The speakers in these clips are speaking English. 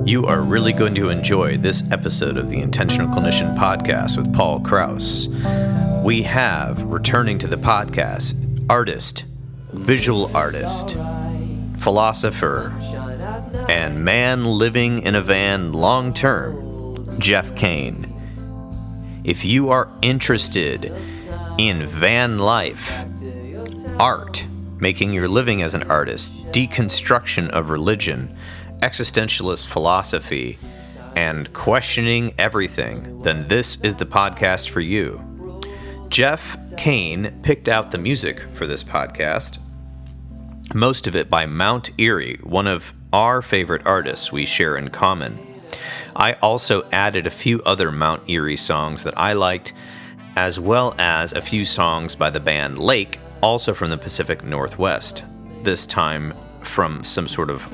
You are really going to enjoy this episode of the Intentional Clinician podcast with Paul Krauss. We have, returning to the podcast, artist, visual artist, philosopher, and man living in a van long-term, Jeff Kane. If you are interested in VanLife, art, making your living as an artist, deconstruction of religion, existentialist philosophy, and questioning everything, then this is the podcast for you. Jeff Kane picked out the music for this podcast, most of it by Mount Erie, one of our favorite artists we share in common. I also added a few other Mount Erie songs that I liked, as well as a few songs by the band Lake, also from the Pacific Northwest, this time from some sort of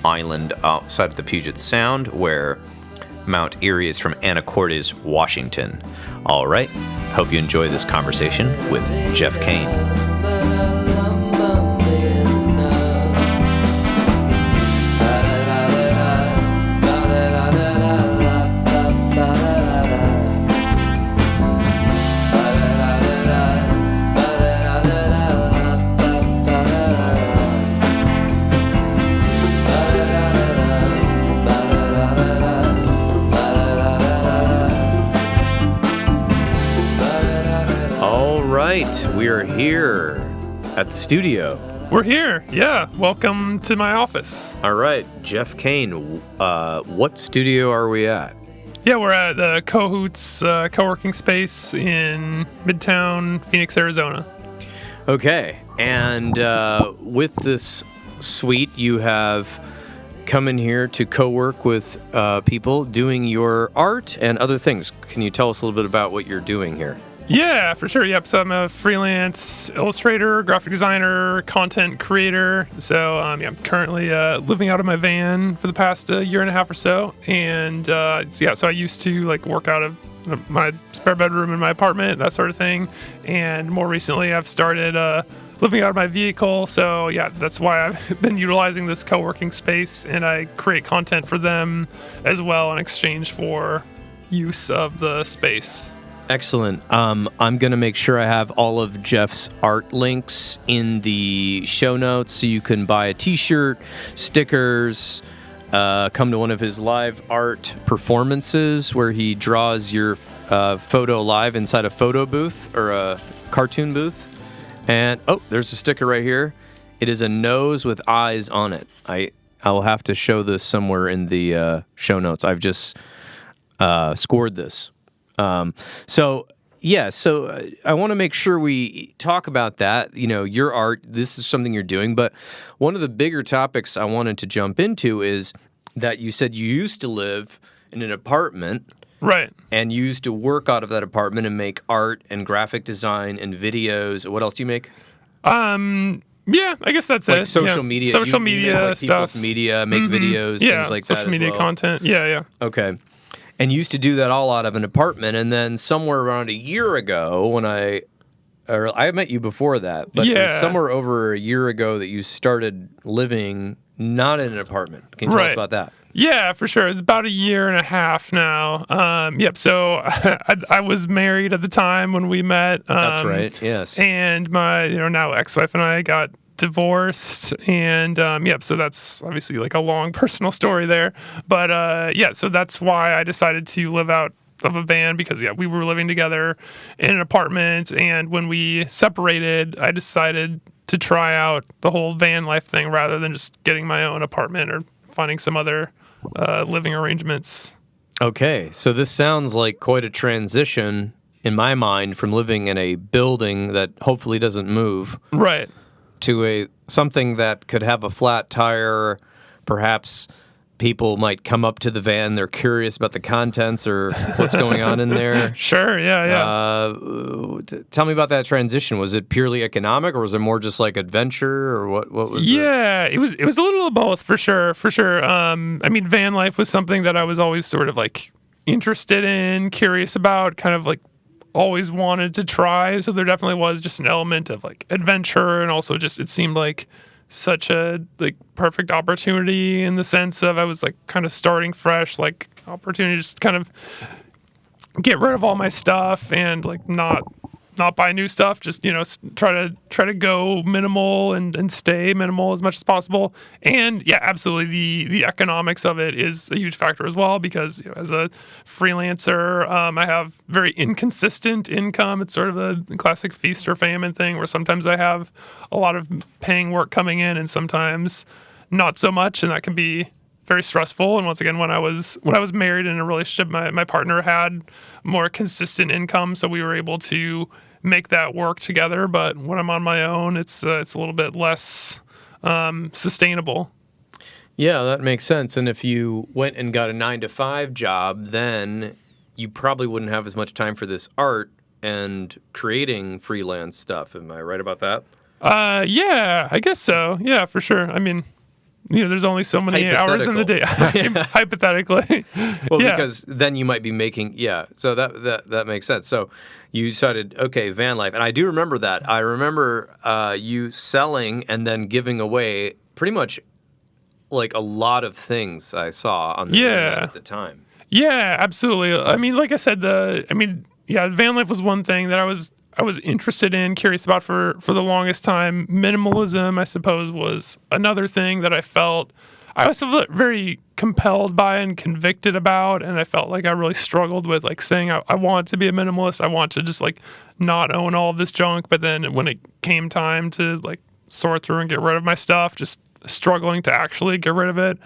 island outside of the Puget Sound, where Mount Erie is from Anacortes, Washington. All right, hope you enjoy this conversation with Jeff Kane. We are here at the studio. We're here, yeah. Welcome to my office. All right, Jeff Kane, what studio are we at? Yeah, we're at the Cahoots co-working space in Midtown, Phoenix, Arizona. Okay, and with this suite, you have come in here to co-work with people doing your art and other things. Can you tell us a little bit about what you're doing here? Yeah, for sure. Yep. So I'm a freelance illustrator, graphic designer, content creator. So I'm currently living out of my van for the past year and a half or so. And so I used to work out of my spare bedroom in my apartment, that sort of thing. And more recently, I've started living out of my vehicle. So yeah, that's why I've been utilizing this co-working space, and I create content for them as well in exchange for use of the space. Excellent. I'm going to make sure I have all of Jeff's art links in the show notes so you can buy a t-shirt, stickers, come to one of his live art performances where he draws your photo live inside a photo booth or a cartoon booth. And, there's a sticker right here. It is a nose with eyes on it. I'll have to show this somewhere in the show notes. I've just scored this. So I want to make sure we talk about that, your art, this is something you're doing, but one of the bigger topics I wanted to jump into is that you said you used to live in an apartment. Right. And you used to work out of that apartment and make art and graphic design and videos. What else do you make? Yeah, I guess that's it. Social media. Social media stuff. People's media, make videos, things like that social media content. Yeah. Okay. And used to do that all out of an apartment, and then somewhere around a year ago, when I met you before that, but it was somewhere over a year ago that you started living not in an apartment. Can you tell us about that? Yeah, for sure. It's about a year and a half now. So I was married at the time when we met. That's right. Yes. And my now ex-wife and I got divorced, and so that's obviously a long personal story there, but so that's why I decided to live out of a van, because we were living together in an apartment, and when we separated, I decided to try out the whole van life thing rather than just getting my own apartment or finding some other living arrangements. Okay, so this sounds like quite a transition in my mind from living in a building that hopefully doesn't move, right, to something that could have a flat tire. Perhaps people might come up to the van, they're curious about the contents or what's going on in there. Sure, yeah. Tell me about that transition. Was it purely economic, or was it more just adventure, or what was it? Yeah, it was a little of both, for sure. Van life was something that I was always sort of interested in, curious about, kind of always wanted to try. So there definitely was just an element of adventure, and also just it seemed like such a like perfect opportunity in the sense of I was like kind of starting fresh, like opportunity to just kind of get rid of all my stuff and like not buy new stuff, just try to go minimal and stay minimal as much as possible. And yeah, absolutely the economics of it is a huge factor as well, because as a freelancer, I have very inconsistent income. It's sort of a classic feast or famine thing where sometimes I have a lot of paying work coming in and sometimes not so much, and that can be very stressful. And once again, when I was married in a relationship, my partner had more consistent income, so we were able to make that work together. But when I'm on my own, it's a little bit less sustainable. Yeah, that makes sense. And if you went and got a 9-to-5 job, then you probably wouldn't have as much time for this art and creating freelance stuff. Am I right about that? Yeah, I guess so. Yeah, for sure. I mean, there's only so many hours in the day, hypothetically. Well, yeah. Because then you might be making, so that makes sense. So you decided, okay, VanLife. And I do remember that. I remember you selling and then giving away pretty much like a lot of things I saw on the internet at the time. Yeah, absolutely. I mean, like I said, VanLife was one thing that I was interested in, curious about for the longest time. Minimalism, I suppose, was another thing that I was very compelled by and convicted about, and I felt like I really struggled with like saying I want to be a minimalist. I want to just like not own all of this junk. But then when it came time to like sort through and get rid of my stuff, just struggling to actually get rid of it.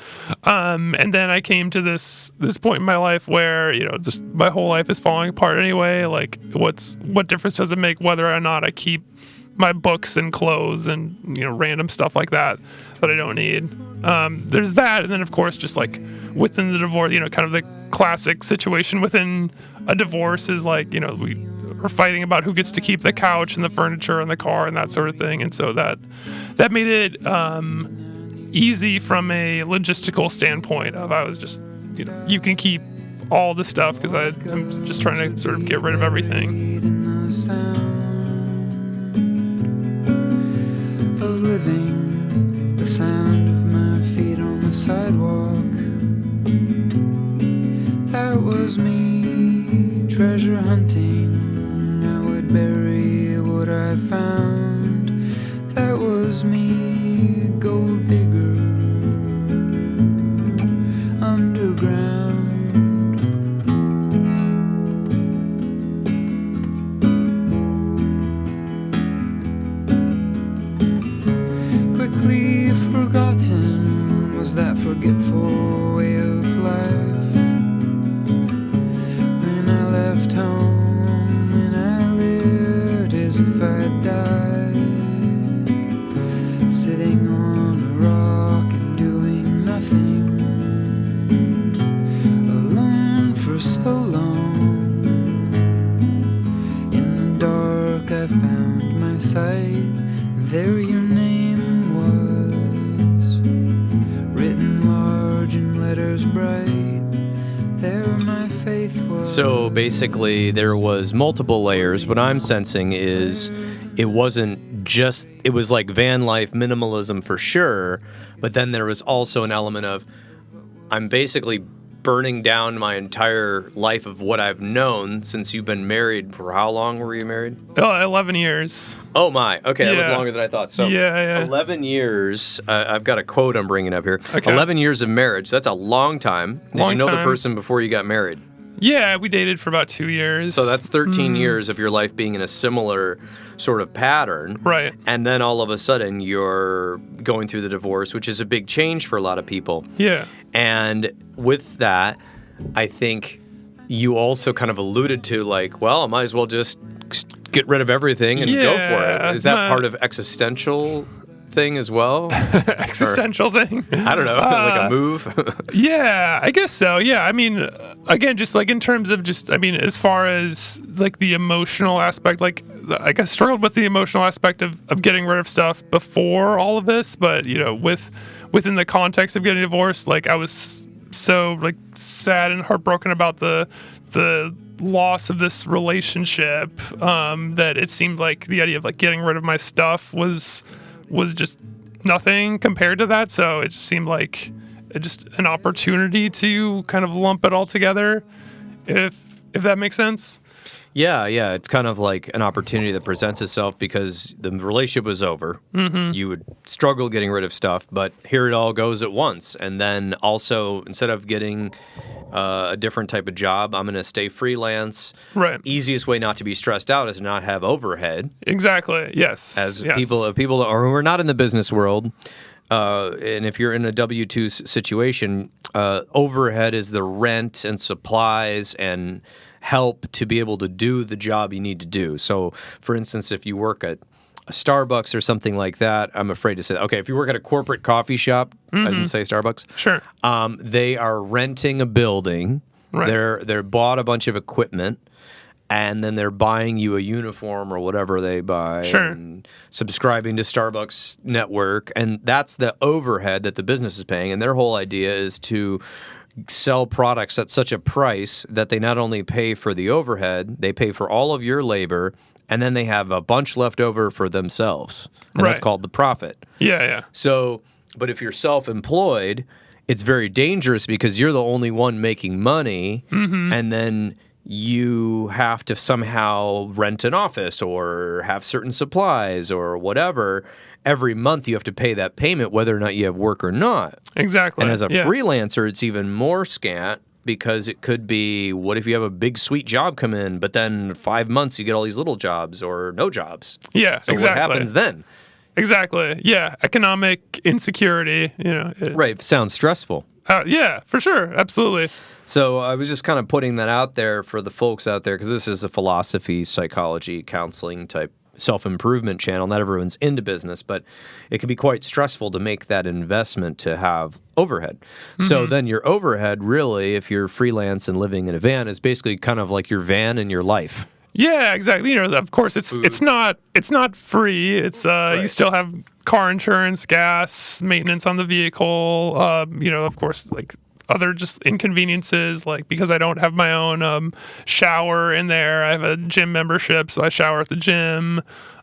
And then I came to this point in my life where, just my whole life is falling apart anyway. Like what difference does it make whether or not I keep my books and clothes and, random stuff like that I don't need. There's that. And then of course, just like within the divorce, kind of the classic situation within a divorce is like, we're fighting about who gets to keep the couch and the furniture and the car and that sort of thing. And so that made it easy from a logistical standpoint of I was just, you can keep all the stuff because I'm just trying to sort of get rid of everything. Of living, the sound of my feet on the sidewalk. That was me, treasure hunting. I would bury what I found. That was me, gold digger, underground. Quickly forgotten was that forgetful way of life. When I left home, when I lived as if I'd died, sitting on a rock and doing nothing, alone for so long. In the dark I found my sight, and there your name was, written large in letters bright. There my faith was. So basically there was multiple layers. What I'm sensing is it wasn't just, it was like VanLife minimalism for sure, but then there was also an element of I'm basically burning down my entire life of what I've known since you've been married. For how long were you married? 11 years. Oh my, okay, that was longer than I thought. So 11 years, I've got a quote I'm bringing up here. Okay. 11 years of marriage, that's a long time. Did you know the person before you got married? Yeah, we dated for about 2 years. So that's 13 years of your life being in a similar sort of pattern. Right. And then all of a sudden you're going through the divorce, which is a big change for a lot of people. Yeah. And with that, I think you also kind of alluded to like, well, I might as well just get rid of everything and go for it. Is that part of existential thing as well? Existential thing? I don't know, like a move? Yeah, I guess so. Yeah, I mean, again, just like in terms of just, I mean, as far as like the emotional aspect, like I guess struggled with the emotional aspect of getting rid of stuff before all of this, but within the context of getting divorced, like I was so like sad and heartbroken about the loss of this relationship that it seemed like the idea of like getting rid of my stuff was just nothing compared to that. So it just seemed like just an opportunity to kind of lump it all together, if that makes sense. Yeah, it's kind of like an opportunity that presents itself because the relationship was over. Mm-hmm. You would struggle getting rid of stuff, but here it all goes at once. And then also, instead of getting a different type of job, I'm going to stay freelance. Right. Easiest way not to be stressed out is to not have overhead. Exactly. Yes. People who are not in the business world, and if you're in a W-2 situation, overhead is the rent and supplies and help to be able to do the job you need to do. So, for instance, if you work at a Starbucks or something like that, I'm afraid to say that. Okay, if you work at a corporate coffee shop, I didn't say Starbucks. Sure. They are renting a building. Right. They're bought a bunch of equipment, and then they're buying you a uniform or whatever they buy. Sure. And subscribing to Starbucks network, and that's the overhead that the business is paying. And their whole idea is to sell products at such a price that they not only pay for the overhead, they pay for all of your labor, and then they have a bunch left over for themselves. And that's called the profit. Yeah. So, but if you're self-employed, it's very dangerous because you're the only one making money, and then you have to somehow rent an office or have certain supplies or whatever. Every month you have to pay that payment whether or not you have work or not. Exactly. And as a freelancer, it's even more scant because it could be, what if you have a big sweet job come in, but then 5 months you get all these little jobs or no jobs? Yeah, so exactly. what happens then? Exactly. Yeah, economic insecurity, Right, sounds stressful. Yeah, for sure. Absolutely. So I was just kind of putting that out there for the folks out there because this is a philosophy, psychology, counseling type self-improvement channel. Not everyone's into business, but it can be quite stressful to make that investment to have overhead. So then your overhead really, if you're freelance and living in a van, is basically kind of like your van and your life. Yeah, exactly. Of course, it's not free. It's you still have car insurance, gas, maintenance on the vehicle. Of course, like other just inconveniences, like because I don't have my own shower in there. I have a gym membership, so I shower at the gym.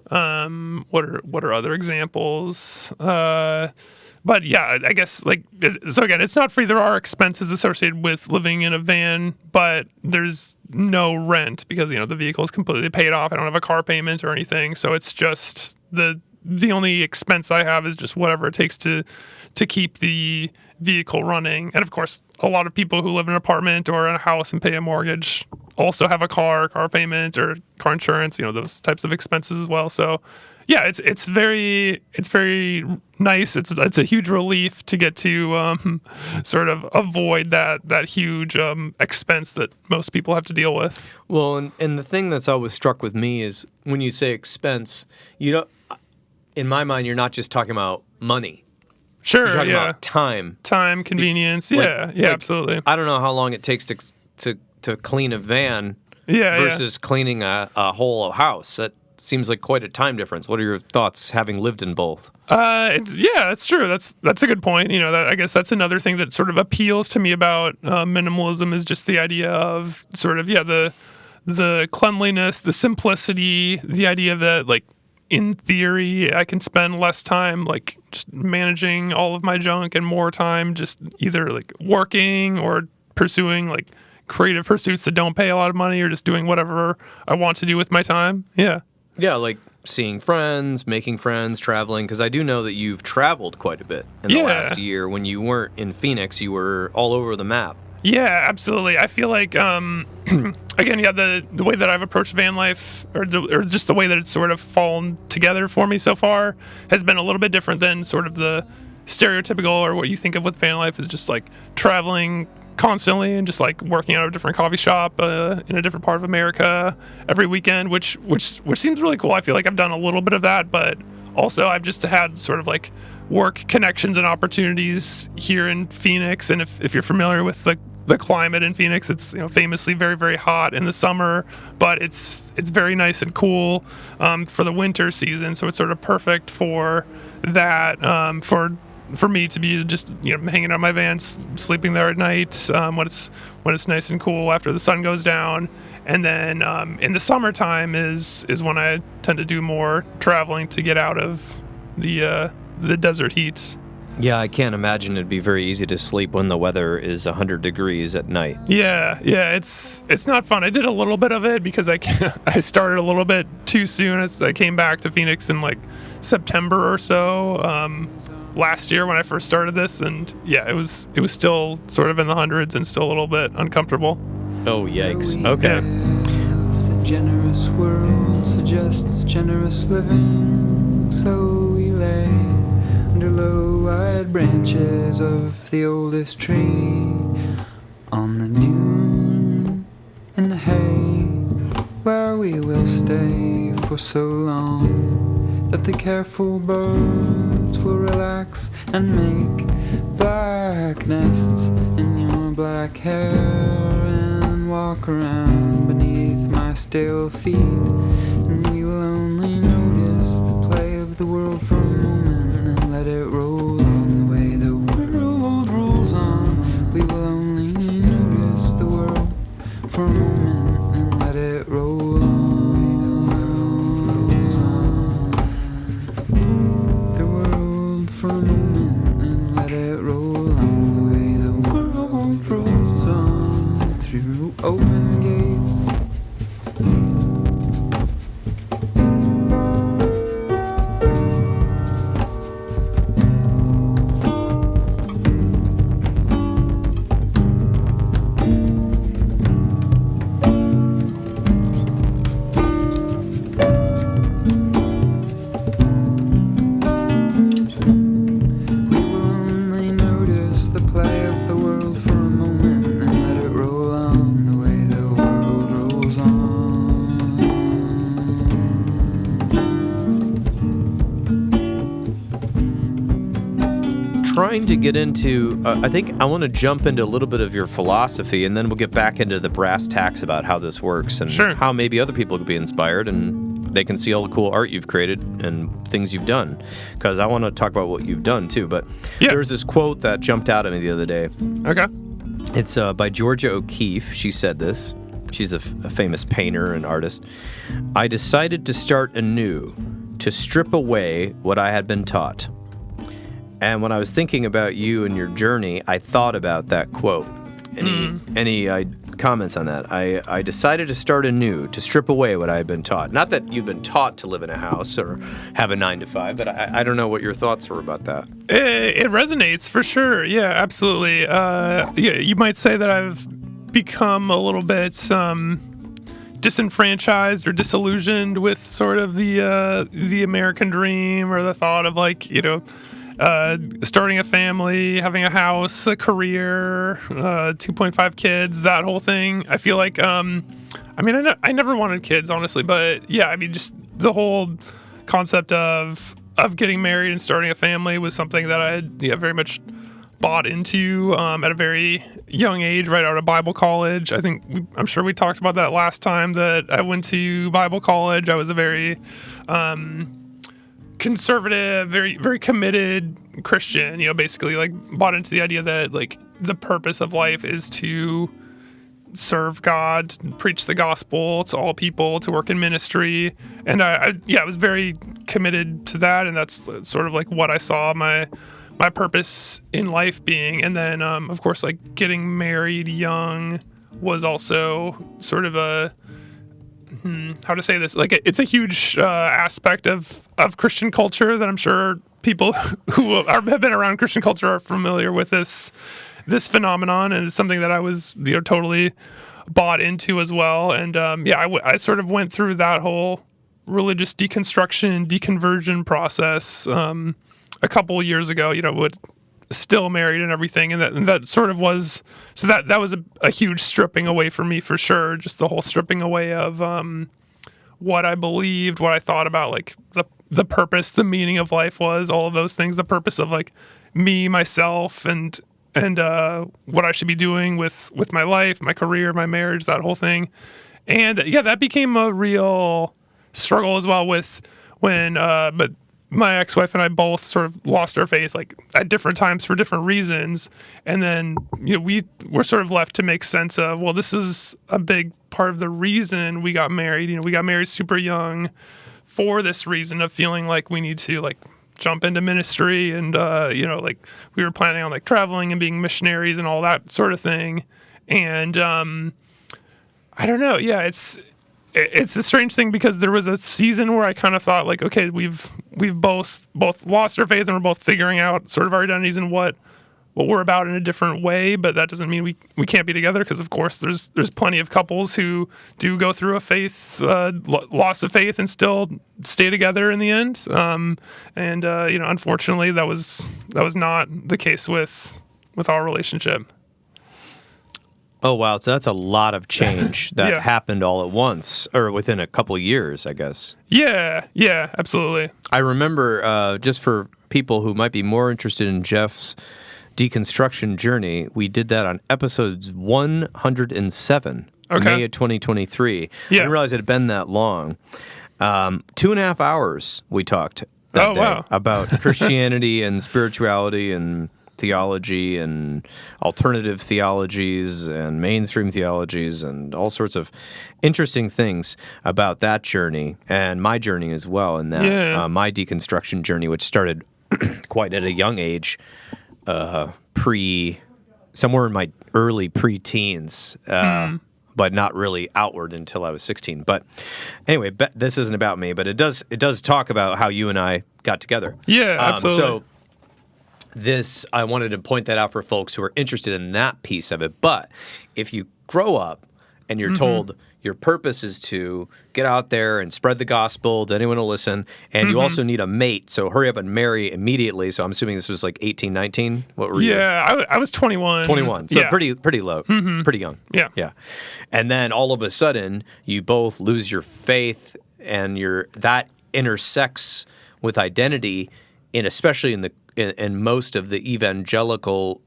What are other examples? But yeah, I guess so again, it's not free. There are expenses associated with living in a van, but there's no rent because the vehicle is completely paid off. I don't have a car payment or anything, so it's just the only expense I have is just whatever it takes to keep the vehicle running. And of course, a lot of people who live in an apartment or in a house and pay a mortgage also have a car payment or car insurance, those types of expenses as well. So yeah, it's very nice. It's a huge relief to get to sort of avoid that huge expense that most people have to deal with. Well, and the thing that's always struck with me is when you say expense, in my mind, you're not just talking about money. Sure, you're talking about time, convenience. Absolutely. I don't know how long it takes to clean a van versus cleaning a whole house. That seems like quite a time difference. What are your thoughts, having lived in both? That's true. That's a good point. I guess that's another thing that sort of appeals to me about minimalism is just the idea of sort of the cleanliness, the simplicity, the idea that in theory, I can spend less time just managing all of my junk and more time just either working or pursuing creative pursuits that don't pay a lot of money or just doing whatever I want to do with my time. Yeah. Yeah, like seeing friends, making friends, traveling, because I do know that you've traveled quite a bit in the last year. When you weren't in Phoenix, you were all over the map. Yeah, absolutely. I feel like, again, the way that I've approached van life, or just the way that it's sort of fallen together for me so far, has been a little bit different than sort of the stereotypical, or what you think of with van life is just traveling constantly and just working out of a different coffee shop in a different part of America every weekend, which seems really cool. I feel like I've done a little bit of that, but also I've just had sort of work connections and opportunities here in Phoenix. And if you're familiar with the climate in Phoenix, it's famously very, very hot in the summer, but it's very nice and cool for the winter season. So it's sort of perfect for that, for me to be just hanging out in my van, sleeping there at night when it's nice and cool after the sun goes down. And then in the summertime is when I tend to do more traveling to get out of the the desert heat. Yeah, I can't imagine it'd be very easy to sleep when the weather is 100 degrees at night. Yeah, it's not fun. I did a little bit of it because I started a little bit too soon as I came back to Phoenix in like September or so last year when I first started this, and yeah, it was still sort of in the hundreds and still a little bit uncomfortable. Oh, yikes. Okay. The generous world suggests generous living, so we lay under low wide branches of the oldest tree on the dune in the hay, where we will stay for so long that the careful birds will relax and make black nests in your black hair and walk around beneath my stale feet, and we will only notice the play of the world for a moment and let it roll on the way the world rolls on. We will only notice the world for a moment and let it roll on. The world for a moment and let it roll on the way the world rolls on through open gates. Trying to get into, I think I want to jump into a little bit of your philosophy, and then we'll get back into the brass tacks about how this works and Sure. how maybe other people could be inspired and they can see all the cool art you've created and things you've done. Because I want to talk about what you've done too. But Yeah. there's this quote that jumped out at me the other day. Okay. It's by Georgia O'Keeffe. She said this. She's a famous painter and artist. I decided to start anew, to strip away what I had been taught. And when I was thinking about you and your journey, I thought about that quote. Any comments on that? I decided to start anew, to strip away what I had been taught. Not that you've been taught to live in a house or have a 9-to-5, but I don't know what your thoughts were about that. It resonates for sure. Yeah, absolutely. Yeah, you might say that I've become a little bit disenfranchised or disillusioned with sort of the American dream, or the thought of starting a family, having a house, a career, 2.5 kids, that whole thing. I feel like, I never wanted kids, honestly, but yeah, I mean, just the whole concept of getting married and starting a family was something that I had very much bought into at a very young age, right out of Bible college. I'm sure we talked about that last time that I went to Bible college. I was a very conservative, very, very committed Christian, basically like bought into the idea that like the purpose of life is to serve God, preach the gospel to all people, to work in ministry. And I was very committed to that. And that's sort of like what I saw my purpose in life being. And then, of course, like getting married young was also sort of how to say this? Like it's a huge aspect of Christian culture that I'm sure people who have been around Christian culture are familiar with this phenomenon, and it's something that I was totally bought into as well. And I sort of went through that whole religious deconstruction, deconversion process a couple of years ago. With still married and everything, and that sort of was so that was a huge stripping away for me, for sure. Just the whole stripping away of what I believed, what I thought about like the purpose, the meaning of life was, all of those things, the purpose of like me, myself, and what I should be doing with my life, my career, my marriage, that whole thing. And that became a real struggle as well with when but my ex-wife and I both sort of lost our faith like at different times for different reasons. And then, we were sort of left to make sense of, well, this is a big part of the reason we got married. We got married super young for this reason of feeling like we need to like jump into ministry, and like we were planning on like traveling and being missionaries and all that sort of thing. And I don't know. Yeah, it's a strange thing because there was a season where I kind of thought like, okay, we've both lost our faith and we're both figuring out sort of our identities and what we're about in a different way, but that doesn't mean we can't be together, because of course there's plenty of couples who do go through a loss of faith and still stay together in the end. Unfortunately that was not the case with our relationship. Oh, wow. So that's a lot of change that happened all at once, or within a couple years, I guess. Yeah, absolutely. I remember, just for people who might be more interested in Jeff's deconstruction journey, we did that on episodes 107, May of 2023. I didn't realize it had been that long. 2.5 hours we talked that day about Christianity and spirituality and theology and alternative theologies and mainstream theologies and all sorts of interesting things about that journey and my journey as well, and that my deconstruction journey, which started quite at a young age, somewhere in my early pre-teens, but not really outward until I was 16. But anyway, this isn't about me, but it does talk about how you and I got together. Yeah, absolutely. So I wanted to point that out for folks who are interested in that piece of it. But if you grow up and you're told your purpose is to get out there and spread the gospel to anyone who will listen, and you also need a mate, so hurry up and marry immediately. So I'm assuming this was like 18, 19? What were you? Yeah, I was 21. 21, so pretty low, pretty young. Yeah. And then all of a sudden, you both lose your faith, and that intersects with identity, especially in most of the evangelical.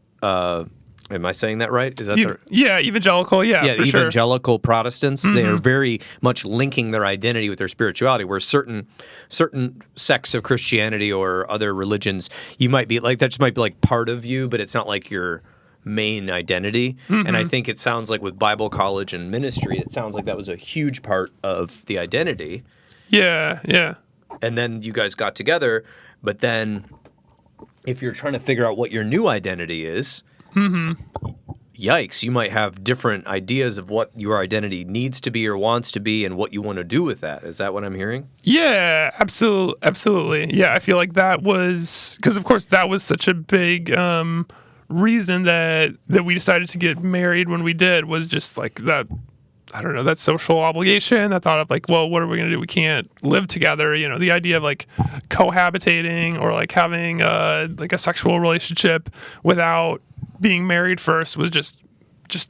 Am I saying that right? Is that evangelical? Yeah, for evangelical Protestants. They are very much linking their identity with their spirituality. Where certain sects of Christianity or other religions, you might be like that just might be like part of you, but it's not like your main identity. And I think it sounds like with Bible college and ministry, it sounds like that was a huge part of the identity. Yeah. And then you guys got together, but then if you're trying to figure out what your new identity is, yikes, you might have different ideas of what your identity needs to be or wants to be and what you want to do with that. Is that what I'm hearing? Yeah, absolutely. Yeah, I feel like that was, because of course that was such a big reason that we decided to get married when we did, was just like that, I don't know, that social obligation. I thought of like, well, what are we going to do? We can't live together. The idea of like cohabitating or like having like a sexual relationship without being married first was just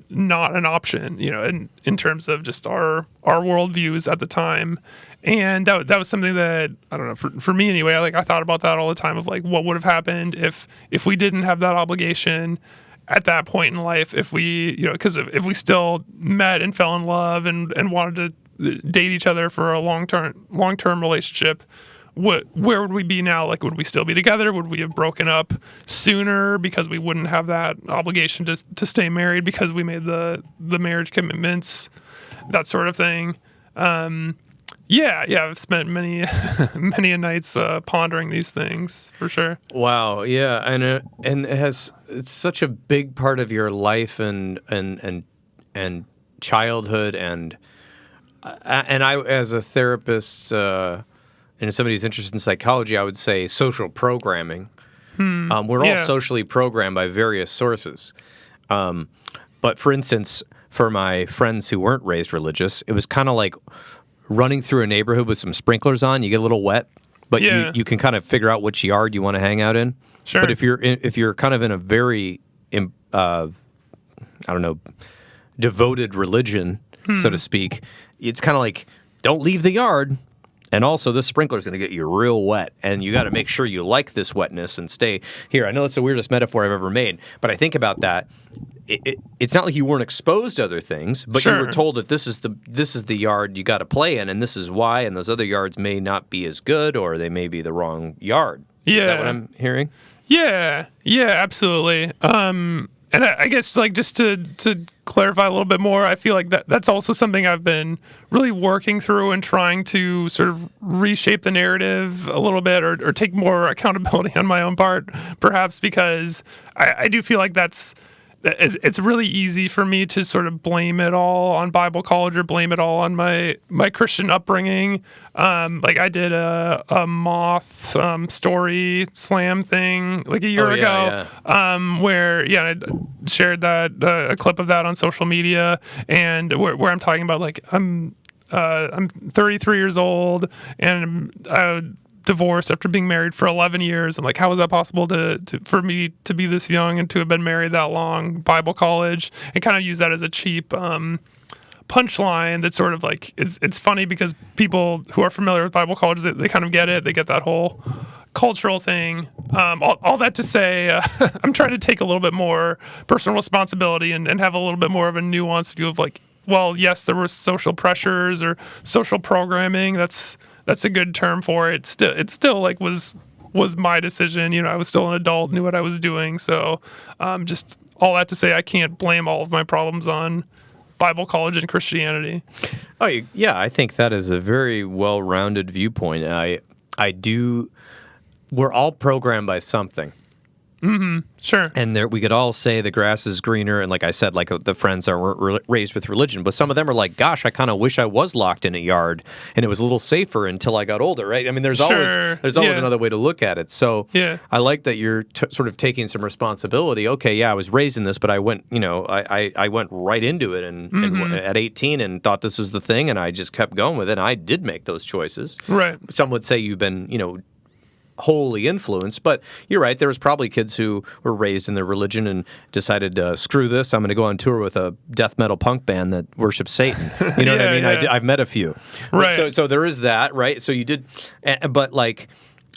not an option, in terms of just our worldviews at the time. And that was something that, I don't know, for me anyway, I thought about that all the time of like, what would have happened if we didn't have that obligation at that point in life, if we, because if we still met and fell in love and wanted to date each other for a long-term relationship, where would we be now? Like, would we still be together? Would we have broken up sooner because we wouldn't have that obligation to stay married because we made the marriage commitments, that sort of thing. Yeah, I've spent many a nights pondering these things, for sure. Wow, yeah, and it's such a big part of your life and childhood, and I, as a therapist and somebody who's interested in psychology, I would say social programming. We're all socially programmed by various sources, but for instance, for my friends who weren't raised religious, it was kind of like running through a neighborhood with some sprinklers on. You get a little wet, but you can kind of figure out which yard you want to hang out in. Sure. But if you're kind of in a very devoted religion, so to speak, it's kind of like, don't leave the yard. And also, this sprinkler is going to get you real wet, and you got to make sure you like this wetness and stay here. I know that's the weirdest metaphor I've ever made, but I think about that. It's not like you weren't exposed to other things, but you were told that this is the yard you got to play in, and this is why, and those other yards may not be as good, or they may be the wrong yard. Yeah. Is that what I'm hearing? Yeah, absolutely. And And I guess like just to clarify a little bit more, I feel like that's also something I've been really working through and trying to sort of reshape the narrative a little bit, or take more accountability on my own part, perhaps, because I do feel like it's really easy for me to sort of blame it all on Bible college, or blame it all on my Christian upbringing. Like I did a moth story slam thing like a year ago, where I shared that a clip of that on social media, and where I'm talking about like I'm 33 years old and divorced after being married for 11 years. I'm like, how is that possible for me to be this young and to have been married that long? Bible college, and kind of use that as a cheap punchline that sort of like it's funny because people who are familiar with Bible college, they kind of get it. They get that whole cultural thing. All that to say, I'm trying to take a little bit more personal responsibility and have a little bit more of a nuanced view of like, well, yes, there were social pressures or social programming. That's a good term for it. It still like was my decision. You know, I was still an adult, knew what I was doing. So just all that to say, I can't blame all of my problems on Bible college and Christianity. Oh, yeah, I think that is a very well-rounded viewpoint. We're all programmed by something. Mm-hmm. Sure. And we could all say the grass is greener, and like I said, like the friends that were raised with religion, but some of them are like, gosh, I kind of wish I was locked in a yard and it was a little safer until I got older, right? I mean, there's always another way to look at it. So I like that you're sort of taking some responsibility. Okay, yeah, I was raised in this, but I went, I went right into it and at 18 and thought this was the thing, and I just kept going with it. And I did make those choices. Right. Some would say you've been, wholly influenced, but you're right. There was probably kids who were raised in their religion and decided, screw this, I'm going to go on tour with a death metal punk band that worships Satan. You know what I mean? Yeah. I've met a few. Right. So there is that, right? So you did, but like,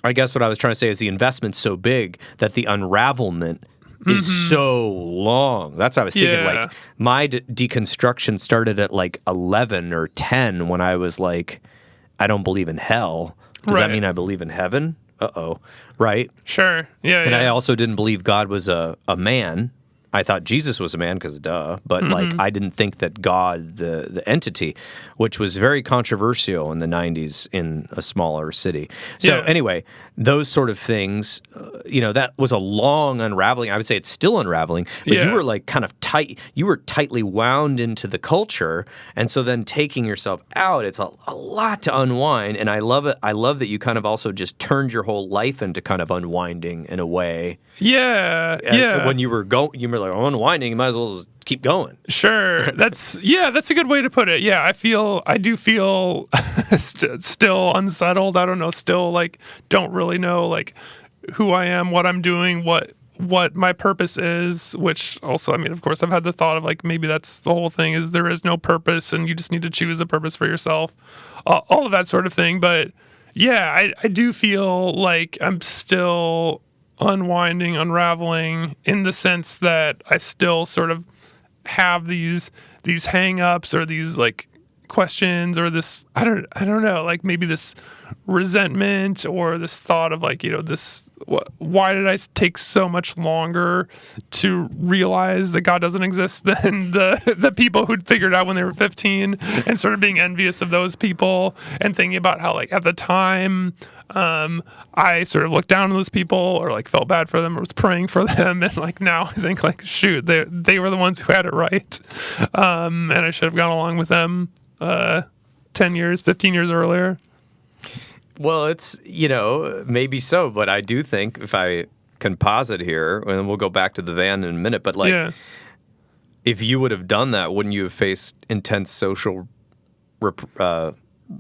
I guess what I was trying to say is the investment's so big that the unravelment is so long. That's what I was thinking. Like my deconstruction started at like 11 or 10 when I was like, I don't believe in hell. Does that mean I believe in heaven? Right? Sure. Yeah. And I also didn't believe God was a man. I thought Jesus was a man because duh. But like I didn't think that God, the entity, which was very controversial in the 90s in a smaller city. So anyway, those sort of things, that was a long unraveling. I would say it's still unraveling, but you were like kind of tight. You were tightly wound into the culture. And so then taking yourself out, it's a lot to unwind. And I love it. I love that you kind of also just turned your whole life into kind of unwinding in a way. Yeah. When you were like, I'm unwinding, you might as well just keep going. Sure. That's a good way to put it. Yeah, I do feel still unsettled. I don't know, still like don't really know like who I am, what I'm doing, what my purpose is, which also, I mean, of course, I've had the thought of like maybe that's the whole thing is there is no purpose and you just need to choose a purpose for yourself. All of that sort of thing. But yeah, I do feel like I'm still unwinding, unraveling in the sense that I still sort of have these hang-ups or these like questions or this I don't know, like maybe this resentment or this thought of like, why did I take so much longer to realize that God doesn't exist than the people who'd figured out when they were 15, and sort of being envious of those people and thinking about how like at the time I sort of looked down on those people or like felt bad for them or was praying for them, and like now I think like shoot, they were the ones who had it right, and I should have gone along with them 10 years, 15 years earlier. Well, it's, maybe so, but I do think if I can posit here, and we'll go back to the van in a minute, but like, if you would have done that, wouldn't you have faced intense social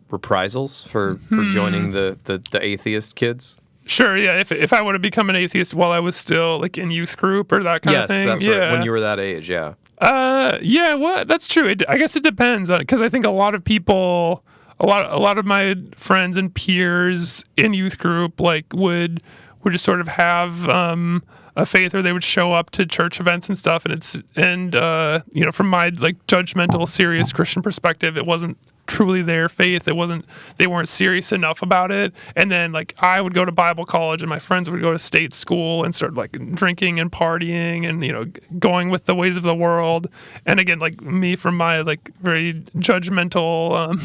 reprisals for joining the atheist kids? Sure, yeah. If I would have become an atheist while I was still like in youth group or that kind of thing. Yes, that's right. When you were that age, yeah. Well, that's true. I guess it depends, because I think a lot of people, a lot of my friends and peers in youth group like would just sort of have a faith, or they would show up to church events and stuff, and from my like judgmental, serious Christian perspective, it wasn't truly their faith. They weren't serious enough about it. And then like I would go to Bible college and my friends would go to state school and start like drinking and partying and, you know, going with the ways of the world. And again, like me from my like very judgmental,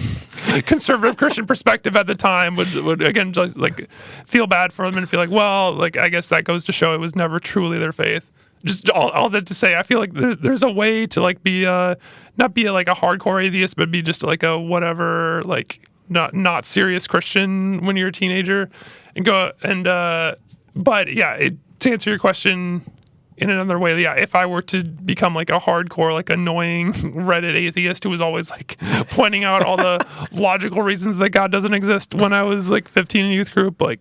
conservative Christian perspective at the time would again just like feel bad for them and feel like, well, like I guess that goes to show it was never truly their faith. Just all that to say, I feel like there's a way to like be not be like a hardcore atheist, but be just like a whatever, like not serious Christian when you're a teenager, and go and but yeah, to answer your question in another way, yeah, if I were to become like a hardcore, like annoying Reddit atheist who was always like pointing out all the logical reasons that God doesn't exist when I was like 15 in youth group, like.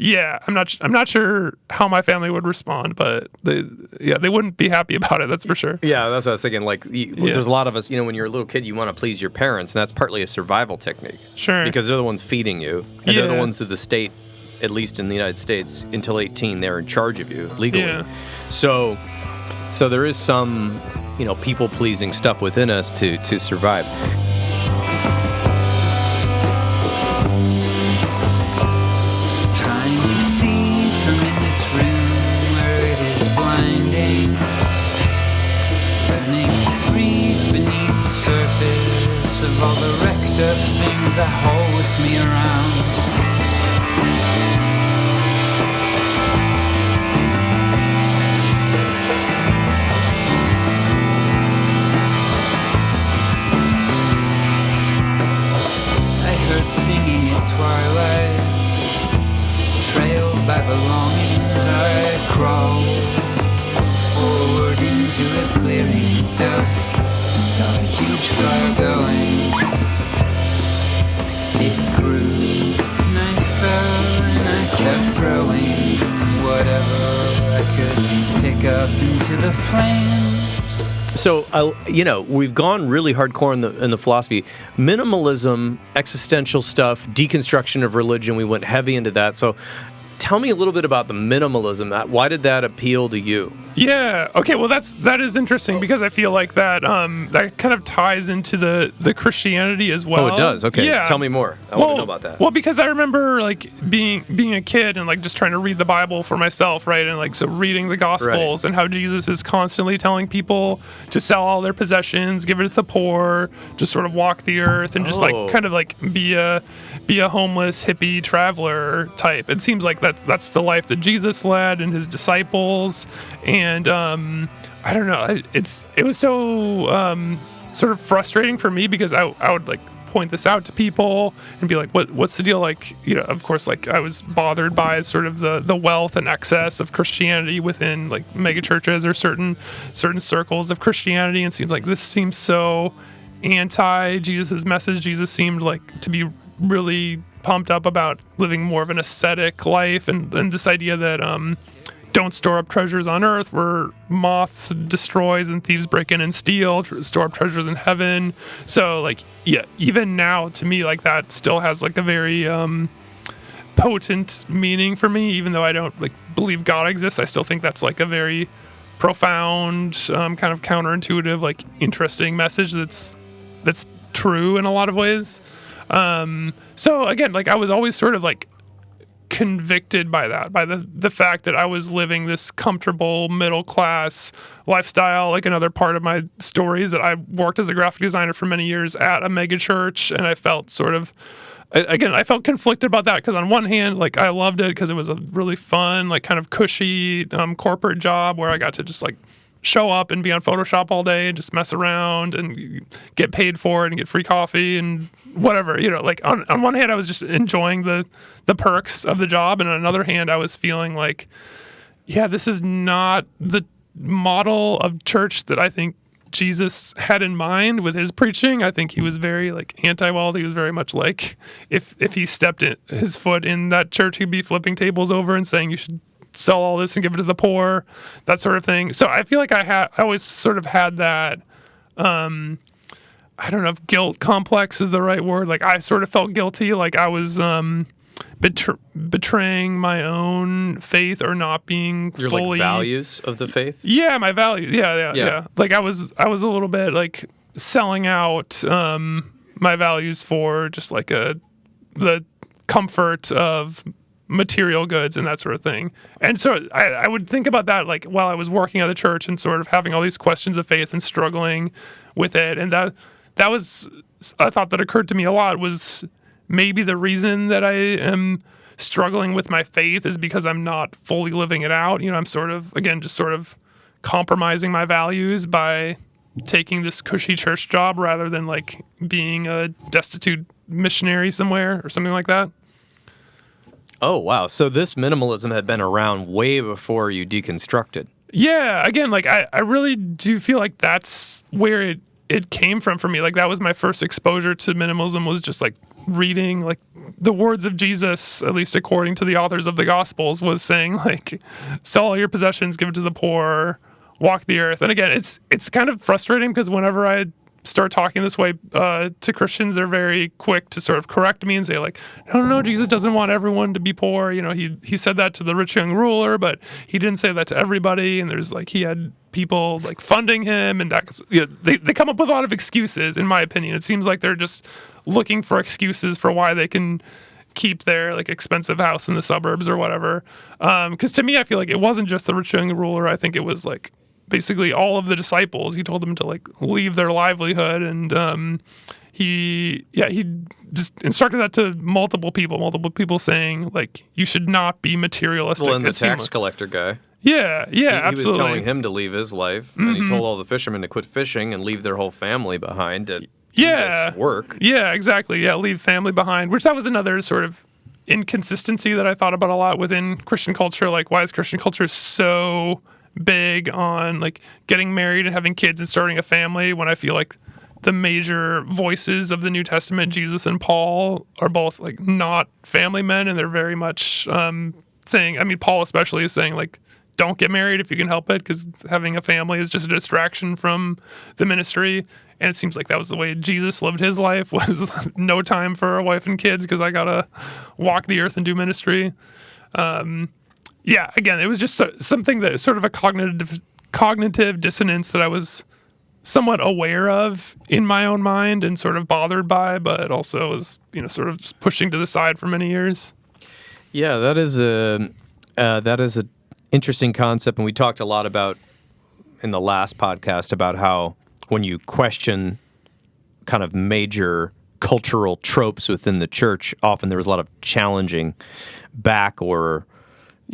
Yeah, I'm not sure how my family would respond, but they wouldn't be happy about it. That's for sure. Yeah, that's what I was thinking. Like, there's a lot of us, you know, when you're a little kid, you want to please your parents, and that's partly a survival technique. Sure. Because they're the ones feeding you, and they're the ones of the state, at least in the United States, until 18, they're in charge of you legally. Yeah. So there is some, you know, people-pleasing stuff within us to survive. Of all the wrecked up things I haul with me around. I heard singing at twilight, trailed by belongings. I crawled forward into a clearing of dust. A huge fire going. It grew, and I fell, and I kept throwing whatever I could pick up into the flames. So, you know, we've gone really hardcore in the philosophy. Minimalism, existential stuff, deconstruction of religion, we went heavy into that. So tell me a little bit about the minimalism. Why did that appeal to you? Yeah. Okay. Well, that is interesting because I feel like that that kind of ties into the Christianity as well. Oh, it does. Okay. Yeah. Tell me more. I want to know about that. Well, because I remember like being a kid and like just trying to read the Bible for myself, right? And like so reading the Gospels and how Jesus is constantly telling people to sell all their possessions, give it to the poor, just sort of walk the earth and just like kind of like be a homeless hippie traveler type. It seems like that's the life that Jesus led and his disciples. And I don't know, it was so sort of frustrating for me because I would like point this out to people and be like, what's the deal? Like, you know, of course, like I was bothered by sort of the wealth and excess of Christianity within like mega churches or certain circles of Christianity, and seems like this seems so anti-Jesus' message. Jesus seemed like to be really pumped up about living more of an ascetic life, and this idea that don't store up treasures on earth where moth destroys and thieves break in and steal, store up treasures in heaven. So like, yeah, even now to me, like that still has like a very potent meaning for me, even though I don't like believe God exists. I still think that's like a very profound, kind of counterintuitive, like interesting message that's true in a lot of ways. So again, like I was always sort of like convicted by that, by the fact that I was living this comfortable middle class lifestyle. Like another part of my story is that I worked as a graphic designer for many years at a mega church, and I felt sort of, again, I felt conflicted about that because on one hand, like I loved it because it was a really fun, like kind of cushy corporate job where I got to just like show up and be on Photoshop all day and just mess around and get paid for it and get free coffee and whatever, you know, like on one hand I was just enjoying the perks of the job, and on another hand I was feeling like, yeah, this is not the model of church that I think Jesus had in mind with his preaching. I think he was very like anti-wealth. He was very much like if he stepped his foot in that church, he'd be flipping tables over and saying you should sell all this and give it to the poor, that sort of thing. So I feel like I always sort of had that, I don't know if guilt complex is the right word. Like I sort of felt guilty, like I was betraying my own faith or not being your fully... like values of the faith? Yeah, my values. Yeah. Like I was a little bit like selling out my values for just like the comfort of material goods and that sort of thing. And so I would think about that like while I was working at the church and sort of having all these questions of faith and struggling with it. And that was a thought that occurred to me a lot, was maybe the reason that I am struggling with my faith is because I'm not fully living it out. I'm sort of, again, just sort of compromising my values by taking this cushy church job rather than like being a destitute missionary somewhere or something like that. Oh, wow. So this minimalism had been around way before you deconstructed. Yeah. Again, like I really do feel like that's where it came from for me. Like that was my first exposure to minimalism, was just like reading like the words of Jesus, at least according to the authors of the Gospels, was saying like, sell all your possessions, give it to the poor, walk the earth. And again, it's kind of frustrating because whenever I start talking this way to Christians, they're very quick to sort of correct me and say like, no, Jesus doesn't want everyone to be poor. He said that to the rich young ruler, but he didn't say that to everybody. And there's like, he had people like funding him, and that they come up with a lot of excuses. In my opinion, it seems like they're just looking for excuses for why they can keep their like expensive house in the suburbs or whatever. Because to me, I feel like it wasn't just the rich young ruler. I think it was like basically all of the disciples. He told them to like leave their livelihood, and he just instructed that to multiple people saying like, you should not be materialistic. Well, and the tax collector guy. Yeah, he absolutely. was telling him to leave his life, and he told all the fishermen to quit fishing and leave their whole family behind to do this work. Yeah, exactly. Yeah, leave family behind, which that was another sort of inconsistency that I thought about a lot within Christian culture. Like, why is Christian culture so big on like getting married and having kids and starting a family, when I feel like the major voices of the New Testament, Jesus and Paul, are both like not family men, and they're very much saying, I mean, Paul especially is saying like, don't get married if you can help it, because having a family is just a distraction from the ministry. And it seems like that was the way Jesus lived his life, was no time for a wife and kids because I gotta walk the earth and do ministry. Again, it was just something that sort of a cognitive dissonance that I was somewhat aware of in my own mind and sort of bothered by, but also was, sort of just pushing to the side for many years. Yeah, that is a interesting concept, and we talked a lot about in the last podcast about how when you question kind of major cultural tropes within the church, often there was a lot of challenging back or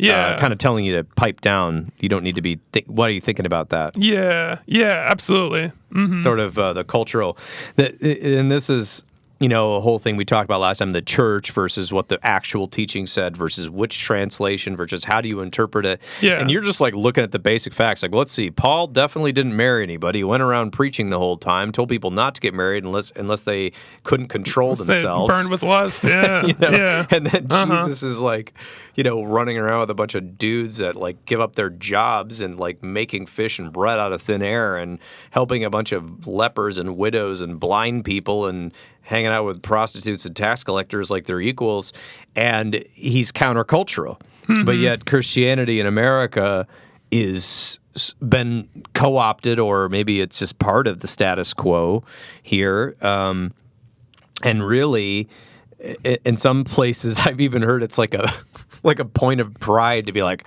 kind of telling you to pipe down. You don't need to be. What are you thinking about that? Yeah, absolutely. Mm-hmm. Sort of the cultural, and this is a whole thing we talked about last time, the church versus what the actual teaching said versus which translation versus how do you interpret it. Yeah. And you're just like looking at the basic facts. Like, let's see, Paul definitely didn't marry anybody. He went around preaching the whole time, told people not to get married unless they couldn't control themselves. They burned with lust, yeah. Yeah. And then Jesus is like, running around with a bunch of dudes that like give up their jobs and like making fish and bread out of thin air and helping a bunch of lepers and widows and blind people and hanging out with prostitutes and tax collectors like they're equals, and he's countercultural. Mm-hmm. But yet Christianity in America is been co-opted, or maybe it's just part of the status quo here. And really, in some places, I've even heard it's like a point of pride to be like,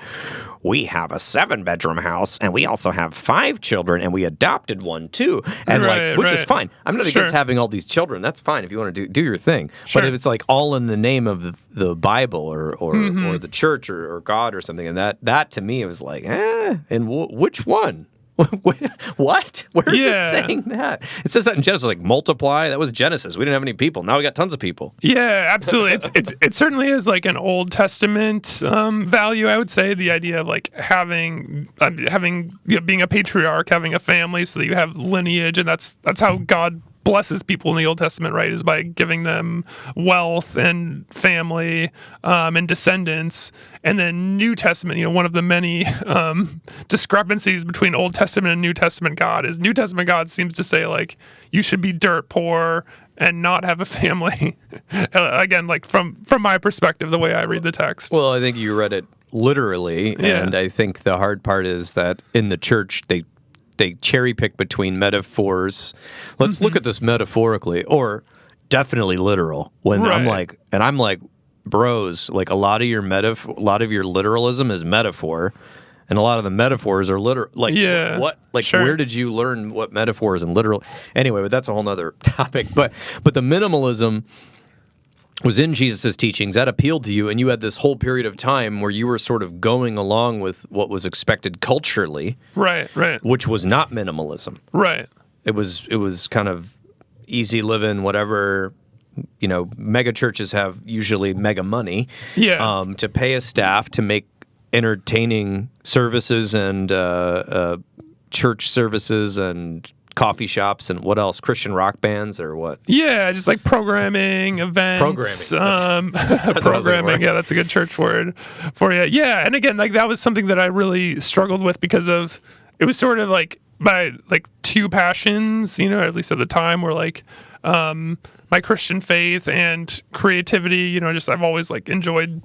we have a 7-bedroom house, and we also have 5 children, and we adopted one too, and which is fine. I'm not against having all these children. That's fine if you want to do your thing. Sure. But if it's like all in the name of the Bible or the church or God or something, and that to me it was like, and which one? What? Where is it saying that? It says that in Genesis, like multiply. That was Genesis. We didn't have any people. Now we got tons of people. Yeah, absolutely. It certainly is like an Old Testament value. I would say the idea of like having being a patriarch, having a family, so that you have lineage, and that's how God blesses people in the Old Testament, right, is by giving them wealth and family and descendants. And then New Testament, one of the many discrepancies between Old Testament and New Testament God is New Testament God seems to say, like, you should be dirt poor and not have a family. Again, like from my perspective, the way I read the text. Well, I think you read it literally, and I think the hard part is that in the church, they cherry pick between metaphors. Let's look at this metaphorically, or definitely literal. When Right. I'm like, bros, like a lot of your literalism is metaphor, and a lot of the metaphors are literal. Like, Yeah, what? Like, sure. where did you learn what metaphors and literal? Anyway, but that's a whole nother topic. But the minimalism was in Jesus' teachings that appealed to you, and you had this whole period of time where you were sort of going along with what was expected culturally, Right. which was not minimalism. Right. It was kind of easy living, whatever. Mega churches have usually mega money, to pay a staff to make entertaining services and church services and coffee shops and what else? Christian rock bands or what? Yeah, just like programming, events. Programming. That's Programming. Yeah, that's a good church word for you. Yeah, and again, like that was something that I really struggled with because of it was sort of like my like two passions, at least at the time, were like my Christian faith and creativity. Just I've always like enjoyed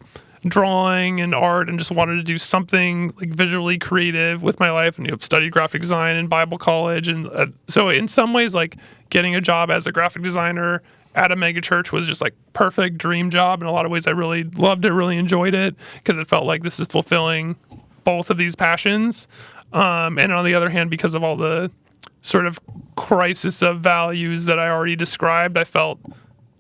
drawing and art and just wanted to do something like visually creative with my life, and studied graphic design in Bible college, and so in some ways like getting a job as a graphic designer at a mega church was just like perfect dream job. In a lot of ways I really loved it, really enjoyed it, because it felt like this is fulfilling both of these passions, and on the other hand, because of all the sort of crisis of values that I already described, I felt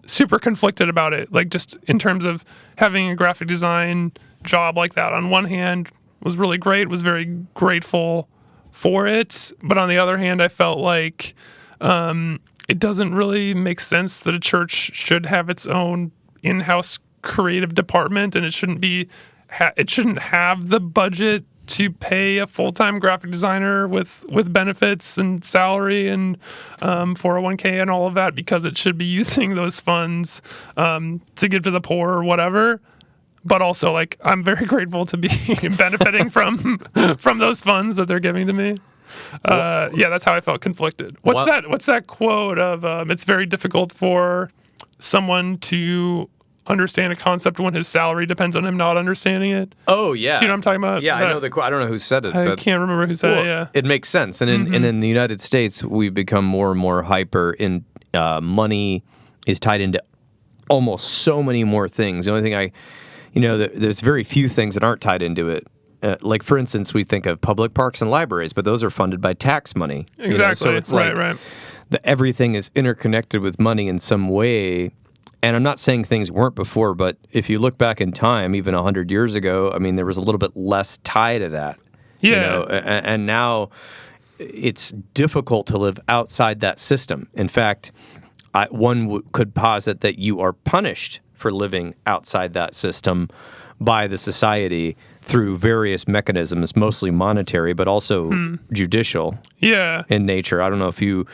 super conflicted about it. Like just in terms of having a graphic design job like that, on one hand was really great, was very grateful for it. But on the other hand, I felt like it doesn't really make sense that a church should have its own in-house creative department, and it shouldn't have the budget to pay a full-time graphic designer with benefits and salary and 401k and all of that, because it should be using those funds to give to the poor or whatever. But also, like, I'm very grateful to be benefiting from those funds that they're giving to me. Yeah, that's how I felt conflicted. What's that quote of it's very difficult for someone to understand a concept when his salary depends on him not understanding it? Oh, yeah. Do you know what I'm talking about? Yeah, I know the quote. I don't know who said it. I can't remember who said it, yeah. It makes sense. And in the United States, we've become more and more hyper in money is tied into almost so many more things. The only thing there's very few things that aren't tied into it. Like, for instance, we think of public parks and libraries, but those are funded by tax money. Exactly. So it's like right. Everything is interconnected with money in some way. And I'm not saying things weren't before, but if you look back in time, even 100 years ago, I mean, there was a little bit less tie to that. Yeah. And now it's difficult to live outside that system. In fact, one could posit that you are punished for living outside that system by the society through various mechanisms, mostly monetary, but also judicial in nature. I don't know if you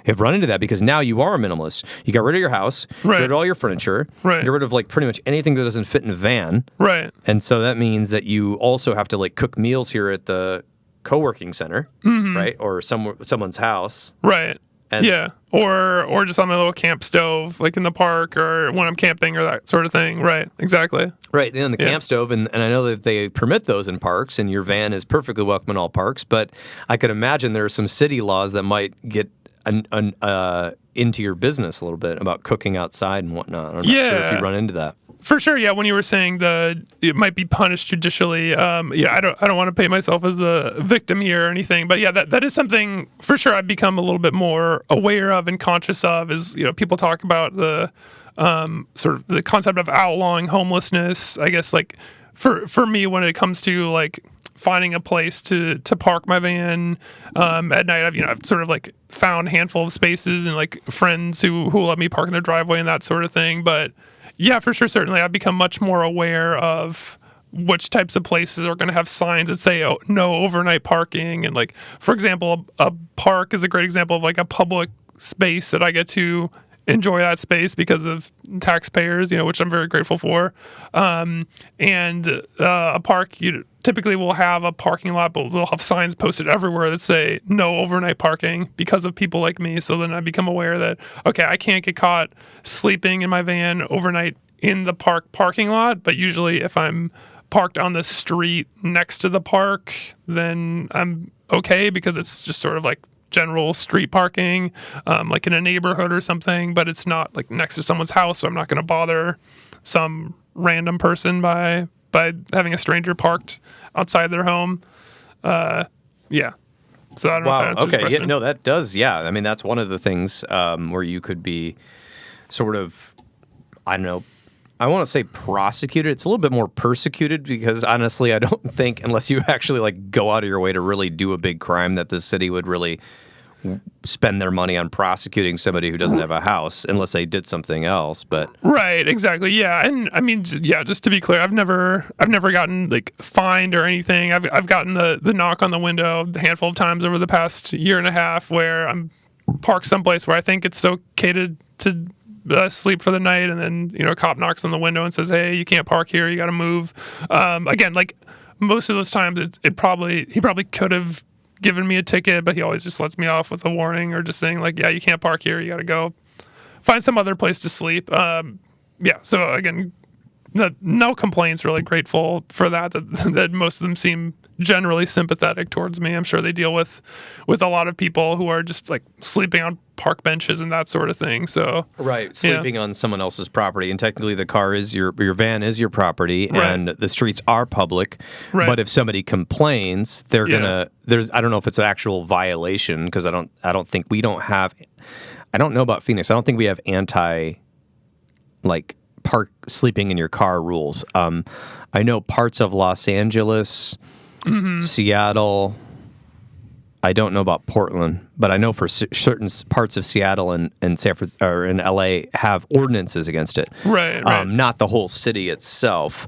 have run into that, because now you are a minimalist. You got rid of your house, get rid of all your furniture, get rid of like pretty much anything that doesn't fit in a van. Right. And so that means that you also have to like cook meals here at the co-working center, right? Or someone's house. Right. And yeah. Or just on my little camp stove, like in the park, or when I'm camping, or that sort of thing. Right. Exactly. Right. Then the camp stove, and I know that they permit those in parks, and your van is perfectly welcome in all parks. But I could imagine there are some city laws that might get into your business a little bit about cooking outside and whatnot. I'm not sure if you run into that. For sure, yeah. When you were saying it might be punished judicially, I don't want to paint myself as a victim here or anything, but yeah, that is something for sure I've become a little bit more aware of and conscious of. Is people talk about the sort of the concept of outlawing homelessness. I guess like for me, when it comes to like finding a place to park my van at night, I've sort of like found a handful of spaces and like friends who let me park in their driveway and that sort of thing, but. Yeah, for sure. Certainly, I've become much more aware of which types of places are going to have signs that say, "Oh, no overnight parking." And like, for example, a park is a great example of like a public space that I get to enjoy that space because of taxpayers, which I'm very grateful for. And a park, typically will have a parking lot, but they'll have signs posted everywhere that say no overnight parking because of people like me. So then I become aware that, okay, I can't get caught sleeping in my van overnight in the parking lot, but usually if I'm parked on the street next to the park, then I'm okay, because it's just sort of like general street parking, like in a neighborhood or something, but it's not like next to someone's house, so I'm not going to bother some random person by having a stranger parked outside their home. Yeah. So I don't know if that answers your Okay. question. Yeah, no, that does. Yeah. I mean, that's one of the things where you could be sort of, I don't know, I want to say prosecuted. It's a little bit more persecuted because honestly, I don't think unless you actually like go out of your way to really do a big crime that the city would really spend their money on prosecuting somebody who doesn't have a house unless they did something else. But Right, exactly. Yeah. And I mean, yeah, just to be clear, I've never gotten like fined or anything. I've gotten the knock on the window a handful of times over the past year and a half where I'm parked someplace where I think it's okay to sleep for the night, and then a cop knocks on the window and says, "Hey, you can't park here. You got to move." Again, like most of those times, he probably could have given me a ticket, but he always just lets me off with a warning or just saying like, "Yeah, you can't park here. You got to go find some other place to sleep." Yeah. So again, no complaints. Really grateful for that most of them seem generally sympathetic towards me. I'm sure they deal with a lot of people who are just like sleeping on park benches and that sort of thing. So right, sleeping on someone else's property, and technically the car is your van is your property, and the streets are public. Right. But if somebody complains, they're gonna. I don't know if it's an actual violation because I don't think we don't have. I don't know about Phoenix. I don't think we have park sleeping in your car rules. I know parts of Los Angeles, Seattle. I don't know about Portland, but I know for certain parts of Seattle and San Francisco or in LA have ordinances against it. Right. Not the whole city itself,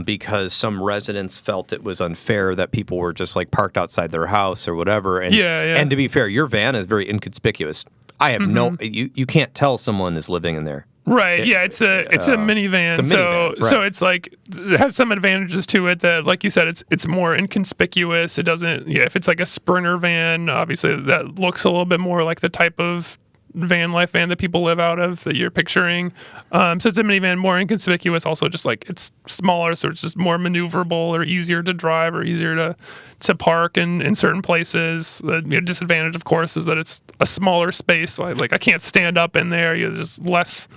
because some residents felt it was unfair that people were just like parked outside their house or whatever. And, and to be fair, your van is very inconspicuous. I have you can't tell someone is living in there. Right. It's a minivan. It's a minivan, so it's like it has some advantages to it that, like you said, it's more inconspicuous. It doesn't. Yeah. If it's like a Sprinter van, obviously that looks a little bit more like the type of VanLife van that people live out of that you're picturing. So it's a minivan, more inconspicuous. Also, just like it's smaller, so it's just more maneuverable or easier to drive or easier to park in certain places. The disadvantage, of course, is that it's a smaller space. So I can't stand up in there. There's less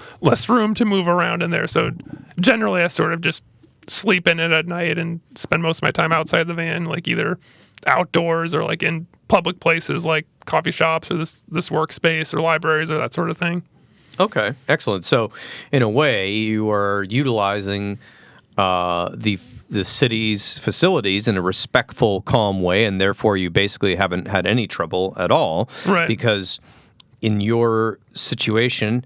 room to move around in there. So generally, I sort of just sleep in it at night and spend most of my time outside the van, like either outdoors or like in public places like coffee shops or this workspace or libraries or that sort of thing. Okay, excellent. So in a way, you are utilizing the city's facilities in a respectful, calm way, and therefore you basically haven't had any trouble at all. Right. Because in your situation,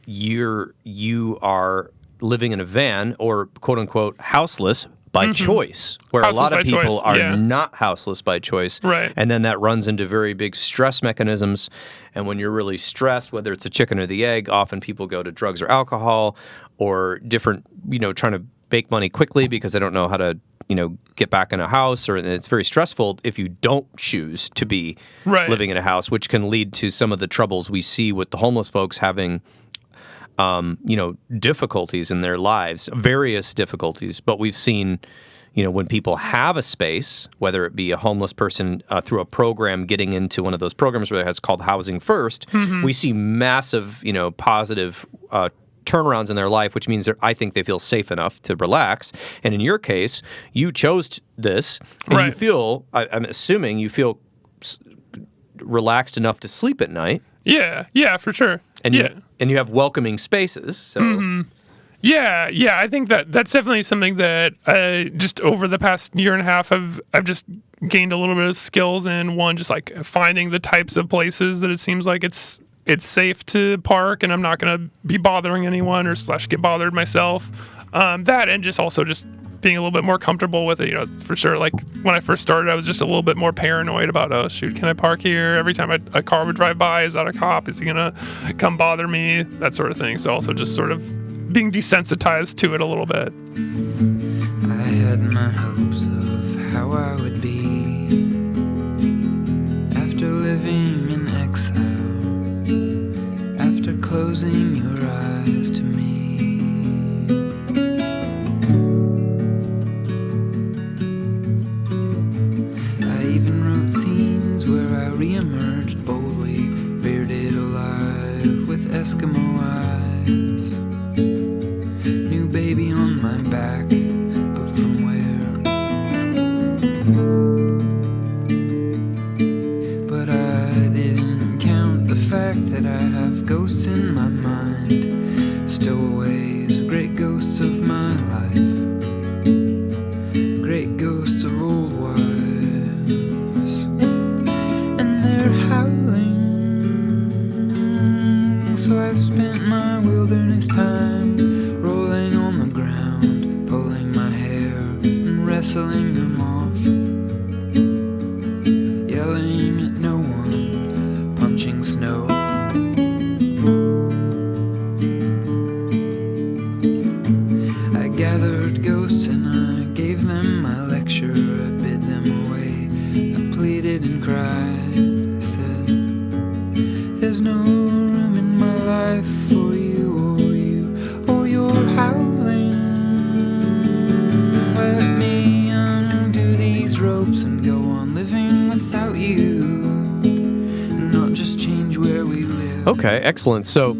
you are living in a van or quote unquote houseless by choice, where Houseless a lot of by people choice, are not houseless by choice. Right. And then that runs into very big stress mechanisms. And when you're really stressed, whether it's a chicken or the egg, often people go to drugs or alcohol or different, trying to make money quickly because they don't know how to, get back in a house, or it's very stressful if you don't choose to be living in a house, which can lead to some of the troubles we see with the homeless folks having difficulties in their lives, various difficulties. But we've seen, when people have a space, whether it be a homeless person through a program getting into one of those programs where it's called Housing First, we see massive, positive turnarounds in their life, which means I think they feel safe enough to relax. And in your case, you chose this, and you feel, I'm assuming you feel relaxed enough to sleep at night. Yeah, for sure. And you have welcoming spaces. So. Yeah, I think that's definitely something that just over the past year and a half I've just gained a little bit of skills in. One, just like finding the types of places that it seems like it's safe to park and I'm not going to be bothering anyone or / get bothered myself. That, and just also just being a little bit more comfortable with it, for sure. Like when I first started, I was just a little bit more paranoid about, oh shoot, can I park here? Every time a car would drive by, is that a cop? Is he gonna come bother me? That sort of thing. So also just sort of being desensitized to it a little bit. I had my hopes of how I would be after living in exile, after closing your eyes to me. I even wrote scenes where I Eskimo eyes. New baby on my back, but from where? But I didn't count the fact that I have ghosts in my mind, stowaways, great ghosts of my life, great ghosts of old wives, and they're howling. So I spent my wilderness time rolling on the ground, pulling my hair and wrestling them off, yelling at no one, punching snow. I gathered ghosts and I gave them my lecture. I bid them away, I pleaded and cried. I said, there's no room in my life for you, or you're howling. Let me undo these ropes and go on living without you, and not just change where we live. Okay, excellent. So,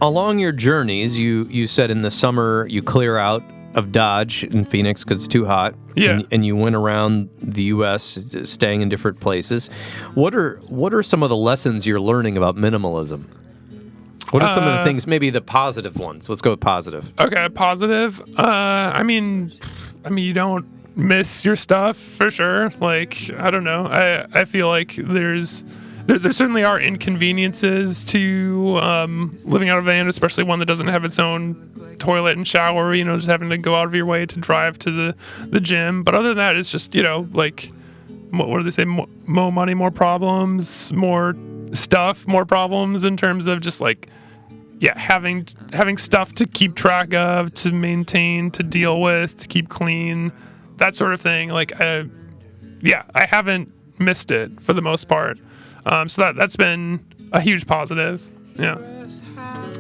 along your journeys, you said in the summer you clear out of Dodge in Phoenix because it's too hot. Yeah. And you went around the U.S. staying in different places. What are some of the lessons you're learning about minimalism? What are some of the things, maybe the positive ones? Let's go with positive. Okay, positive. I mean, you don't miss your stuff for sure. Like, I don't know. I feel like there certainly are inconveniences to living out of a van, especially one that doesn't have its own toilet and shower, just having to go out of your way to drive to the gym. But other than that, it's just, like, what do they say? More money, more problems, more stuff, more problems in terms of just like, having stuff to keep track of, to maintain, to deal with, to keep clean, that sort of thing. Like, I haven't missed it for the most part. So that's been a huge positive. Yeah.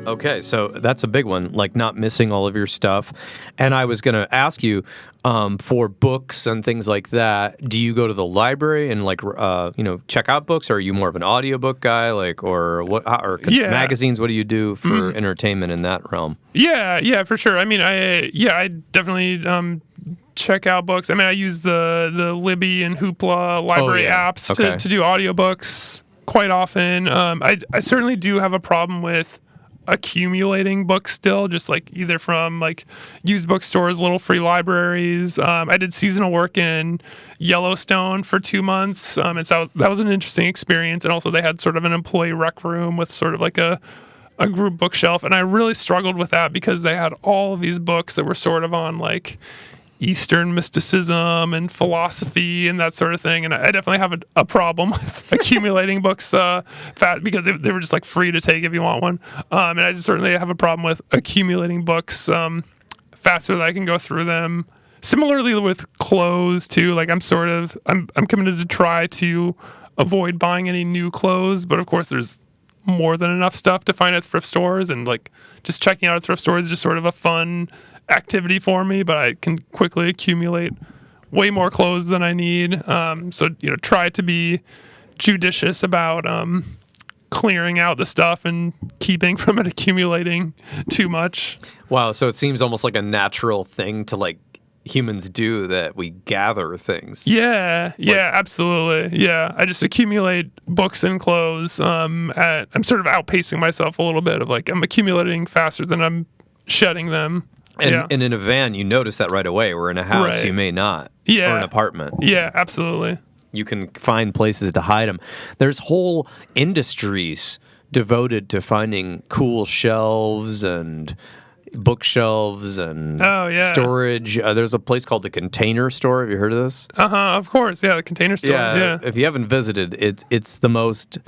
Okay, so that's a big one, like not missing all of your stuff. And I was going to ask you, for books and things like that, do you go to the library and check out books, or are you more of an audiobook guy, or magazines? What do you do for entertainment in that realm? Yeah, for sure. I mean, I definitely check out books. I mean, I use the Libby and Hoopla library apps to do audiobooks quite often. I certainly do have a problem with accumulating books still, just like either from like used bookstores, little free libraries. I did seasonal work in Yellowstone for 2 months, and so that was an interesting experience. And also they had sort of an employee rec room with sort of like a group bookshelf, and I really struggled with that because they had all of these books that were sort of on like Eastern mysticism and philosophy and that sort of thing. And I definitely have a problem with accumulating books because they were just like free to take if you want one. And I just certainly have a problem with accumulating books faster than I can go through them. Similarly with clothes too, like I'm committed to try to avoid buying any new clothes, but of course there's more than enough stuff to find at thrift stores, and like just checking out at thrift stores is just sort of a fun activity for me, but I can quickly accumulate way more clothes than I need. So try to be judicious about clearing out the stuff and keeping from it accumulating too much. Wow, so it seems almost like a natural thing to like humans do, that we gather things. Yeah, absolutely. Yeah, I just accumulate books and clothes. I'm sort of outpacing myself a little bit of like I'm accumulating faster than I'm shedding them. And in a van, you notice that right away. We're in a house, Right. you may not. Yeah. Or an apartment. Yeah, absolutely. You can find places to hide them. There's whole industries devoted to finding cool shelves and bookshelves and storage. There's a place called the Container Store. Have you heard of this? Of course. Yeah, the Container Store. Yeah. If you haven't visited, it's the most.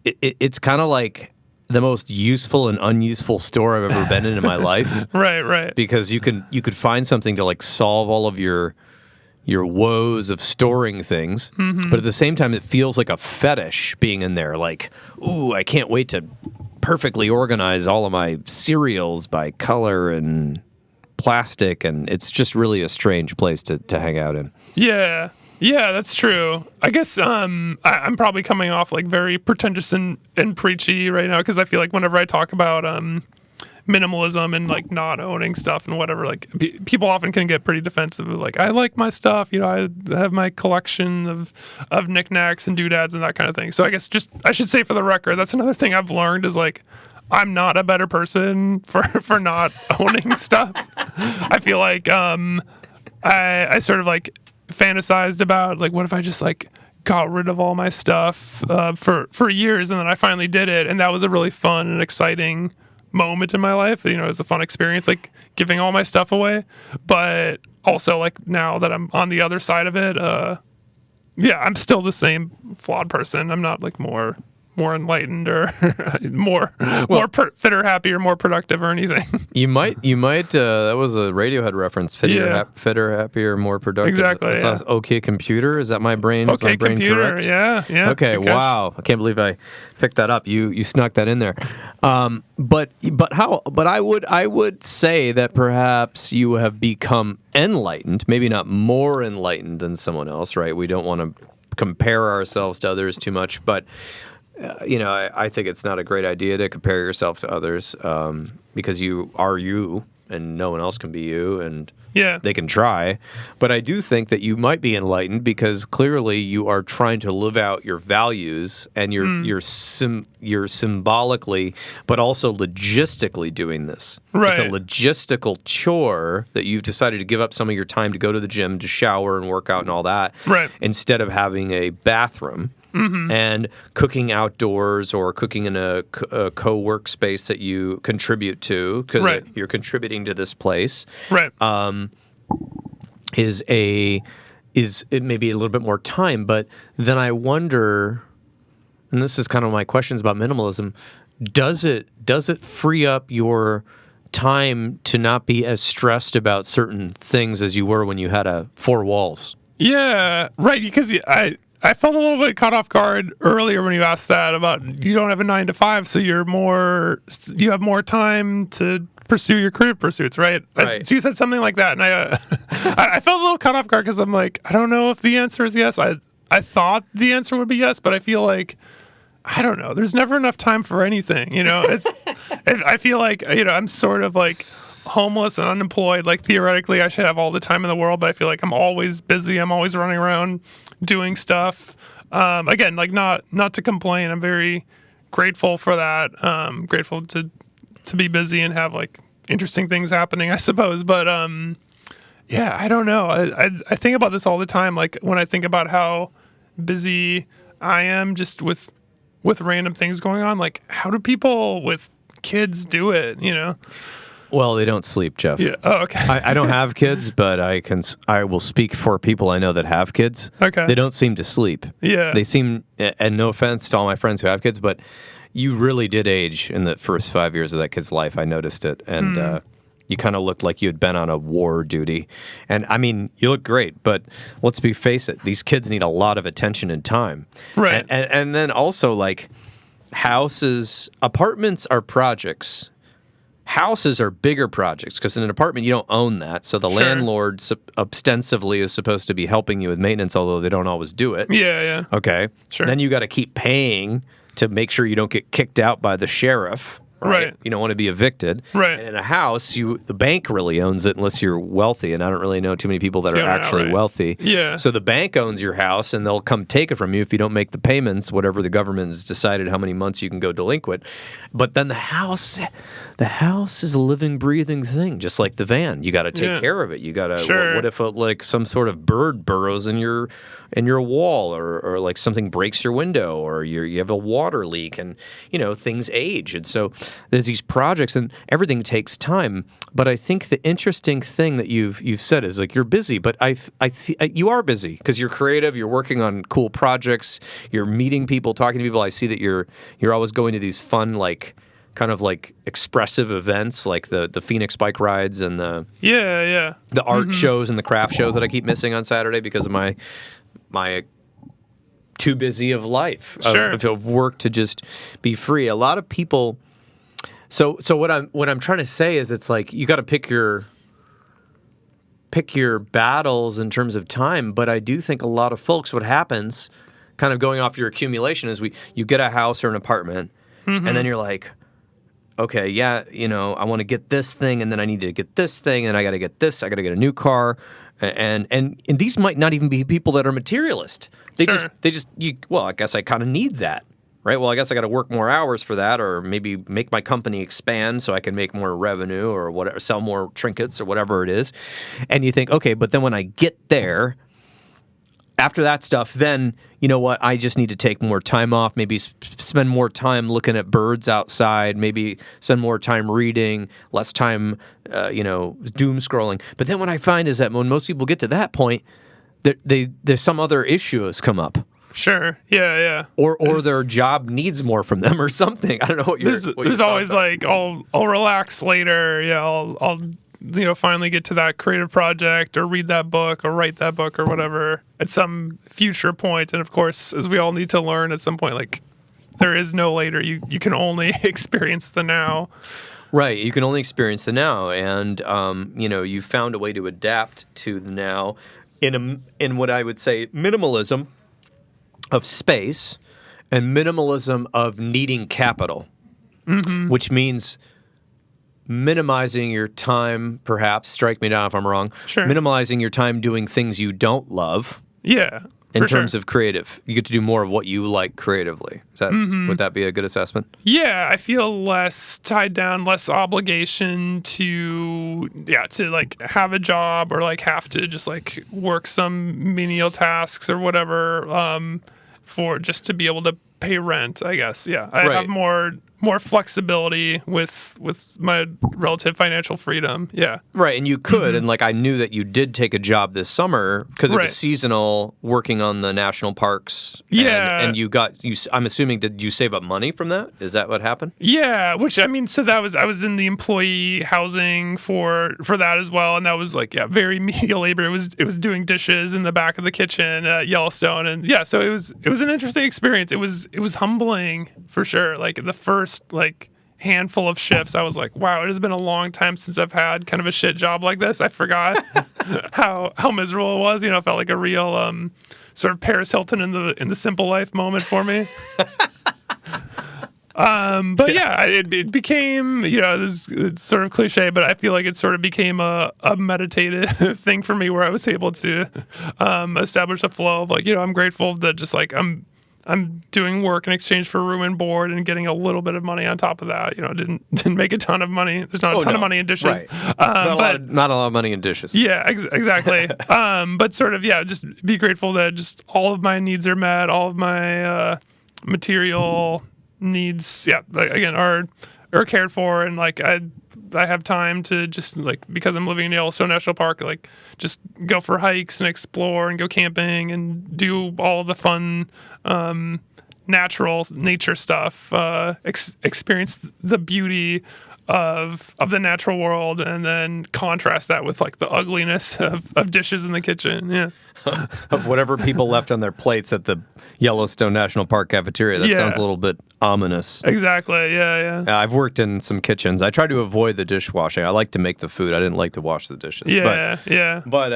It's kind of like the most useful and unuseful store I've ever been in my life. Right. Because you could find something to like solve all of your woes of storing things, but at the same time it feels like a fetish being in there. Like, ooh, I can't wait to perfectly organize all of my cereals by color and plastic, and it's just really a strange place to hang out in. Yeah. Yeah, that's true. I guess I'm probably coming off like very pretentious and preachy right now because I feel like whenever I talk about minimalism and like not owning stuff and whatever, like people often can get pretty defensive of like, I like my stuff, I have my collection of knickknacks and doodads and that kind of thing. So I guess I should say for the record, that's another thing I've learned is like, I'm not a better person for not owning stuff. I feel like I sort of like fantasized about like, what if I just like got rid of all my stuff for years, and then I finally did it, and that was a really fun and exciting moment in my life. It was a fun experience, like giving all my stuff away. But also, like now that I'm on the other side of it, I'm still the same flawed person. I'm not like more enlightened or more fitter, happier, more productive or anything. You might. That was a Radiohead reference. Fitter, happier, more productive. Exactly. That's OK Computer. Is that my brain? OK is my brain Computer. Correct? Yeah. Okay. Wow. I can't believe I picked that up. You snuck that in there. But I would say that perhaps you have become enlightened. Maybe not more enlightened than someone else. Right. We don't want to compare ourselves to others too much, but. I think it's not a great idea to compare yourself to others because you are you and no one else can be you, and they can try. But I do think that you might be enlightened because clearly you are trying to live out your values, and you're symbolically but also logistically doing this. Right. It's a logistical chore that you've decided to give up some of your time to go to the gym, to shower and work out and all that, right, instead of having a bathroom. Mm-hmm. And cooking outdoors or cooking in a co-work space that you contribute to because you're contributing to this place, right? Is it maybe a little bit more time, but then I wonder, and this is kind of my questions about minimalism: does it free up your time to not be as stressed about certain things as you were when you had four walls? Yeah, right. Because I felt a little bit caught off guard earlier when you asked that about you don't have a 9 to 5, so you have more time to pursue your career pursuits, right? So you said something like that, and I felt a little caught off guard because I'm like, I don't know if the answer is yes. I thought the answer would be yes, but I feel like I don't know. There's never enough time for anything, I feel like I'm sort of like homeless and unemployed. Like theoretically, I should have all the time in the world, but I feel like I'm always busy. I'm always running around doing stuff. Again, like not to complain. I'm very grateful for that. Grateful to be busy and have like interesting things happening, I suppose. But I don't know. I think about this all the time. Like when I think about how busy I am just with random things going on. Like how do people with kids do it? Well, they don't sleep, Jeff. Yeah. Oh, okay. I don't have kids, but I will speak for people I know that have kids. Okay. They don't seem to sleep. Yeah. They seem, and no offense to all my friends who have kids, but you really did age in the first 5 years of that kid's life. I noticed it. And you kind of looked like you had been on a war duty. And I mean, you look great, but let's face it, these kids need a lot of attention and time. Right. And then also like apartments are projects. Houses are bigger projects because in an apartment you don't own that, so the landlord ostensibly is supposed to be helping you with maintenance, although they don't always do it. Yeah. Okay. Sure. Then you got to keep paying to make sure you don't get kicked out by the sheriff. Right. You don't want to be evicted. Right. And in a house, the bank really owns it unless you're wealthy, and I don't really know too many people that are actually wealthy. Yeah. So the bank owns your house, and they'll come take it from you if you don't make the payments, whatever the government has decided how many months you can go delinquent. But then the house is a living, breathing thing, just like the van. You got to take care of it. You got to. What if like some sort of bird burrows in your wall, or like something breaks your window, or you have a water leak, and things age, and so there's these projects, and everything takes time. But I think the interesting thing that you've said is like you're busy, but you are busy because you're creative. You're working on cool projects. You're meeting people, talking to people. I see that you're always going to these fun kind of like expressive events like the Phoenix bike rides and the art shows and the craft shows that I keep missing on Saturday because of my too busy of life of work to just be free. A lot of people. So what I'm trying to say is it's like you got to pick your pick your battles in terms of time, but I do think a lot of folks, what happens, kind of going off your accumulation, is you get a house or an apartment, and then you're like, okay, yeah, I want to get this thing, and then I need to get this thing, and I got to get this, I got to get a new car, and these might not even be people that are materialist. They just I guess I kind of need that. Right. Well, I guess I got to work more hours for that, or maybe make my company expand so I can make more revenue, or whatever, sell more trinkets or whatever it is. And you think, okay, but then when I get there, after that stuff, then you know what? I just need to take more time off. Maybe spend more time looking at birds outside. Maybe spend more time reading, less time, doom scrolling. But then what I find is that when most people get to that point, there's some other issue has come up. Sure. Yeah. Or their job needs more from them or something. I don't know what you're. There's always like I'll relax later. Yeah. I'll finally get to that creative project or read that book or write that book or whatever at some future point. And of course, as we all need to learn at some point, like there is no later. You can only experience the now. Right. You can only experience the now, and you found a way to adapt to the now in what I would say minimalism of space and minimalism of needing capital, which means minimizing your time, perhaps, strike me down if I'm wrong, minimizing your time doing things you don't love. Yeah. In terms of creative. You get to do more of what you like creatively. Would that be a good assessment? Yeah, I feel less tied down, less obligation to like have a job or like have to just like work some menial tasks or whatever for just to be able to pay rent, I guess. Yeah. I have more flexibility with my relative financial freedom. Yeah. Right. And you could, and like I knew that you did take a job this summer because it was seasonal, working on the national parks. Yeah. And I'm assuming, did you save up money from that? Is that what happened? Yeah. Which, I mean, so I was in the employee housing for that as well. And that was like, very menial labor. It was doing dishes in the back of the kitchen at Yellowstone. And yeah, so it was an interesting experience. It was humbling for sure. Like the first handful of shifts, I was like, wow, it has been a long time since I've had kind of a shit job like this. I forgot how miserable it was. It felt like a real sort of Paris Hilton in the Simple Life moment for me. But yeah, it became, it's sort of cliche, but I feel like it sort of became a meditative thing for me where I was able to establish a flow of like, I'm grateful that just like I'm doing work in exchange for room and board and getting a little bit of money on top of that. Didn't make a ton of money. There's not a ton of money in dishes. Right. Not a lot of money in dishes. Yeah, exactly. But sort of, just be grateful that just all of my needs are met. All of my material needs, again, are cared for. And like, I have time to just like, because I'm living in Yellowstone National Park, like just go for hikes and explore and go camping and do all of the fun natural nature stuff, experience the beauty of the natural world, and then contrast that with like the ugliness of dishes in the kitchen. Yeah. Of whatever people left on their plates at the Yellowstone National Park cafeteria. That sounds a little bit ominous. Exactly. Yeah. I've worked in some kitchens. I try to avoid the dishwashing. I like to make the food. I didn't like to wash the dishes. Yeah. But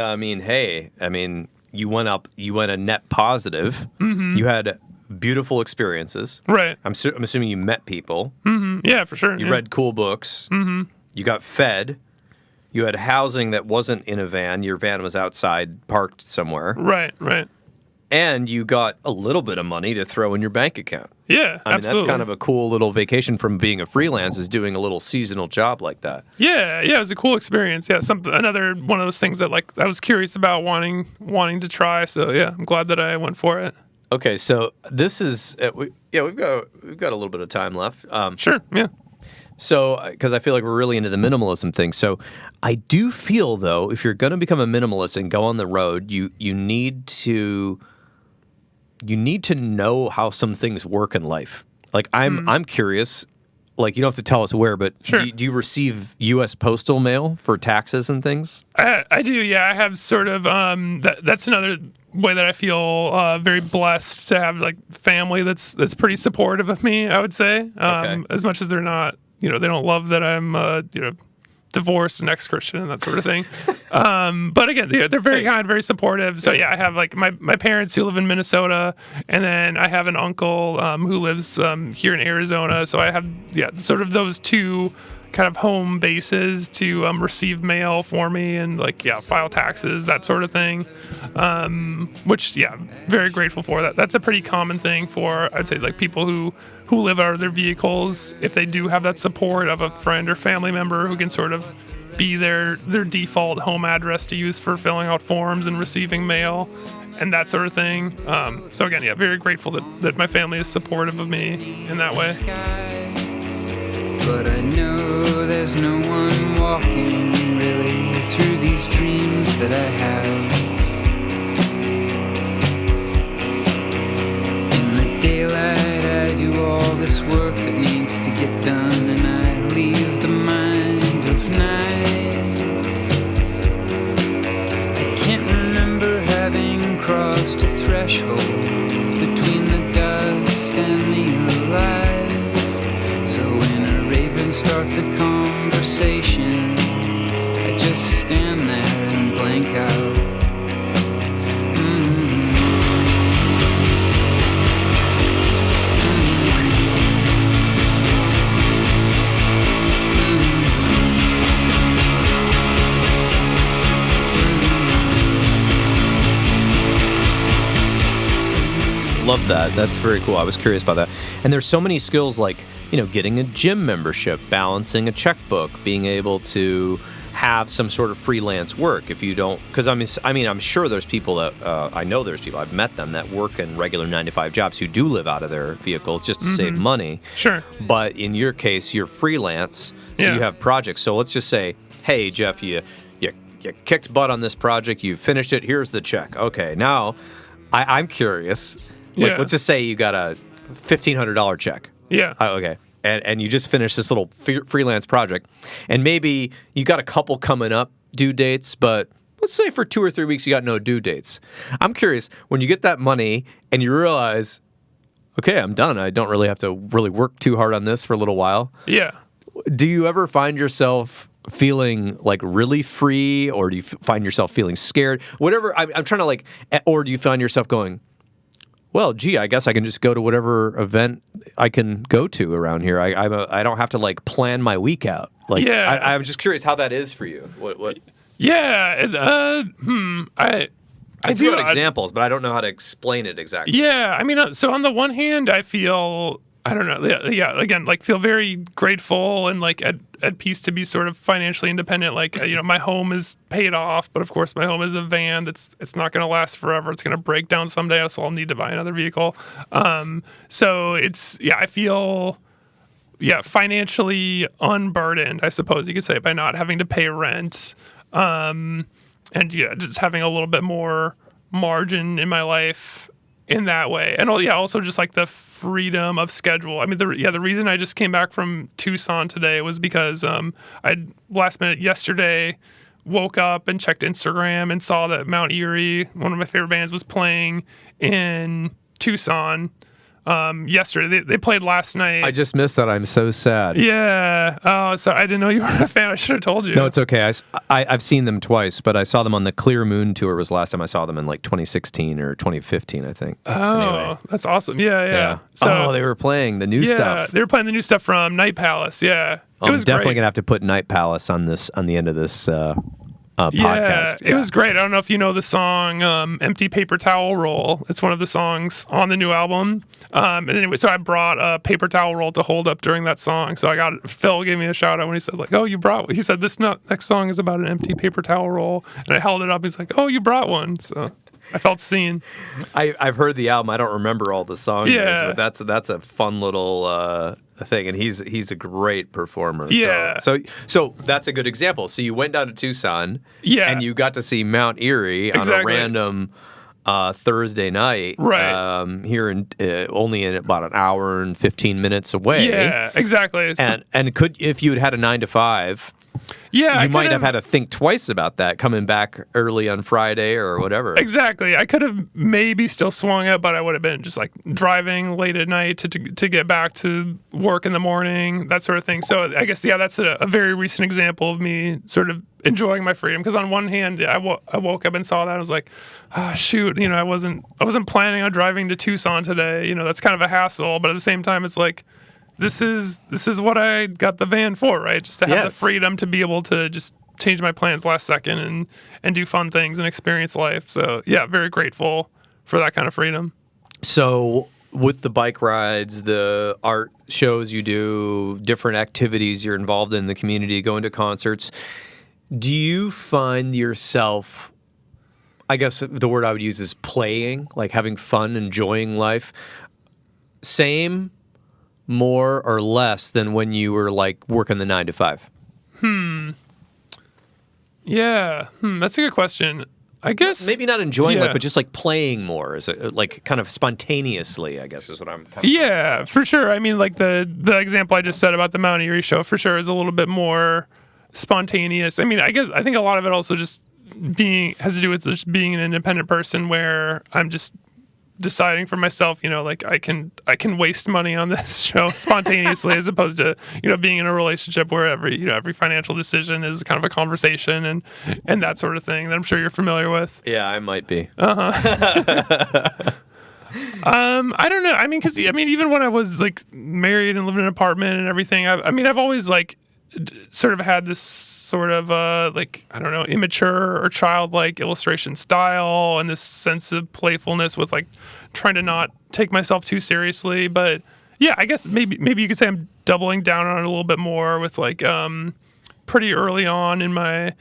you went a net positive. Mm-hmm. You had beautiful experiences. Right. I'm assuming you met people. Mm-hmm. Yeah, for sure. You read cool books. Mm-hmm. You got fed. You had housing that wasn't in a van. Your van was outside, parked somewhere. Right. And you got a little bit of money to throw in your bank account. Yeah, I mean, that's kind of a cool little vacation from being a freelance, is doing a little seasonal job like that. Yeah, it was a cool experience. Yeah, another one of those things that like I was curious about wanting to try. So yeah, I'm glad that I went for it. Okay, so this is we've got a little bit of time left. Sure, yeah. So, because I feel like we're really into the minimalism thing. So, I do feel though, if you're going to become a minimalist and go on the road, you need to know how some things work in life. Like I'm curious. Like, you don't have to tell us where, but sure. do you receive U.S. postal mail for taxes and things? I do. Yeah, I have sort of. That's another way that I feel very blessed to have like family that's pretty supportive of me. I would say, Okay. As much as they're not, they don't love that I'm, divorced and ex-Christian and that sort of thing. But again, they're very kind, very supportive. So yeah, I have like my parents who live in Minnesota, and then I have an uncle who lives here in Arizona. So I have sort of those two kind of home bases to receive mail for me and like file taxes, that sort of thing. Which very grateful for that. That's a pretty common thing for, I'd say, like people who live out of their vehicles, if they do have that support of a friend or family member who can sort of be their default home address to use for filling out forms and receiving mail and that sort of thing. So again, very grateful that my family is supportive of me in that way. But I know there's no one walking really through these dreams that I have. In the daylight I do all this work that needs to get done, and I leave the mind of night. I can't remember having crossed a threshold between the dust and the alive. Starts a conversation, I just stand there and blank out. Love that. That's very cool. I was curious about that. And there's so many skills like, getting a gym membership, balancing a checkbook, being able to have some sort of freelance work. If you don't, because I'm sure there's people that I know there's people, I've met them that work in regular 9-to-5 jobs who do live out of their vehicles just to save money. Sure. But in your case, you're freelance, so you have projects. So let's just say, hey, Jeff, you kicked butt on this project, you finished it, here's the check. Okay, now I'm curious. Like, let's just say you got a $1,500 check. Yeah. Okay. And you just finished this little freelance project, and maybe you got a couple coming up due dates, but let's say for 2 or 3 weeks you got no due dates. I'm curious, when you get that money and you realize, okay, I'm done. I don't really have to really work too hard on this for a little while. Yeah. Do you ever find yourself feeling like really free, or do you find yourself feeling scared? Whatever. I'm trying to or do you find yourself going, well, gee, I guess I can just go to whatever event I can go to around here. I don't have to plan my week out. I'm just curious how that is for you. What? Yeah. I threw out examples, but I don't know how to explain it exactly. Yeah. I mean, so on the one hand, I feel, I don't know. Yeah. Again, feel very grateful and at peace to be sort of financially independent. My home is paid off, but of course my home is a van it's not going to last forever. It's going to break down someday, so I'll need to buy another vehicle. So I feel financially unburdened, I suppose you could say, by not having to pay rent. And just having a little bit more margin in my life in that way. And also just the freedom of schedule. I mean, the reason I just came back from Tucson today was because I last minute yesterday woke up and checked Instagram and saw that Mount Erie, one of my favorite bands, was playing in Tucson yesterday. They played last night. I just missed that. I'm so sad. Yeah. Oh, so I didn't know you were a fan. I should have told you. No, it's okay. I've seen them twice, but I saw them on the Clear Moon tour. Was the last time I saw them in 2016 or 2015, I think. Oh, anyway. That's awesome. Yeah. So they were playing the new stuff. Yeah, they were playing the new stuff from Night Palace. Yeah. I'm definitely gonna have to put Night Palace on the end of this podcast. It was great. I don't know if you know the song Empty Paper Towel Roll. It's one of the songs on the new album. And anyway, so I brought a paper towel roll to hold up during that song. So Phil gave me a shout out when he said he said this next song is about an empty paper towel roll. And I held it up. He's like, oh, you brought one. So I felt seen. I've heard the album. I don't remember all the songs. Yeah. But that's a fun little thing, and he's a great performer. Yeah. So that's a good example. So you went down to Tucson, and you got to see Mount Erie on a random Thursday night, right? Here in only in about an hour and 15 minutes away. Yeah, exactly. And could if you had a 9-to-5. Yeah, you might have had to think twice about that coming back early on Friday or whatever. Exactly. I could have maybe still swung it, but I would have been just like driving late at night to get back to work in the morning, that sort of thing. So I guess, yeah, that's a very recent example of me sort of enjoying my freedom. Because on one hand, I woke up and saw that. I was like, shoot, I wasn't planning on driving to Tucson today. That's kind of a hassle. But at the same time, it's like, this is what I got the van for, right? Just to have the freedom to be able to just change my plans last second and do fun things and experience life. So yeah, very grateful for that kind of freedom. So with the bike rides, the art shows you do, different activities you're involved in the community, going to concerts, do you find yourself, I guess the word I would use is playing, like having fun, enjoying life, same, more or less than when you were like working the 9 to 5? Yeah. That's a good question. I guess maybe not enjoying life, but just like playing more, is it, like kind of spontaneously, I guess is what I'm kind of for sure. I mean, like the example I just said about the Mount Erie show for sure is a little bit more spontaneous. I mean, I think a lot of it also just has to do with just being an independent person where I'm just deciding for myself, like I can waste money on this show spontaneously as opposed to, being in a relationship where every financial decision is kind of a conversation and that sort of thing that I'm sure you're familiar with. Yeah, I might be. I don't know. I mean, even when I was like married and living in an apartment and everything, I've always like sort of had this sort of like, I don't know, immature or childlike illustration style and this sense of playfulness with like trying to not take myself too seriously. But yeah, I guess maybe you could say I'm doubling down on it a little bit more with like pretty early on in my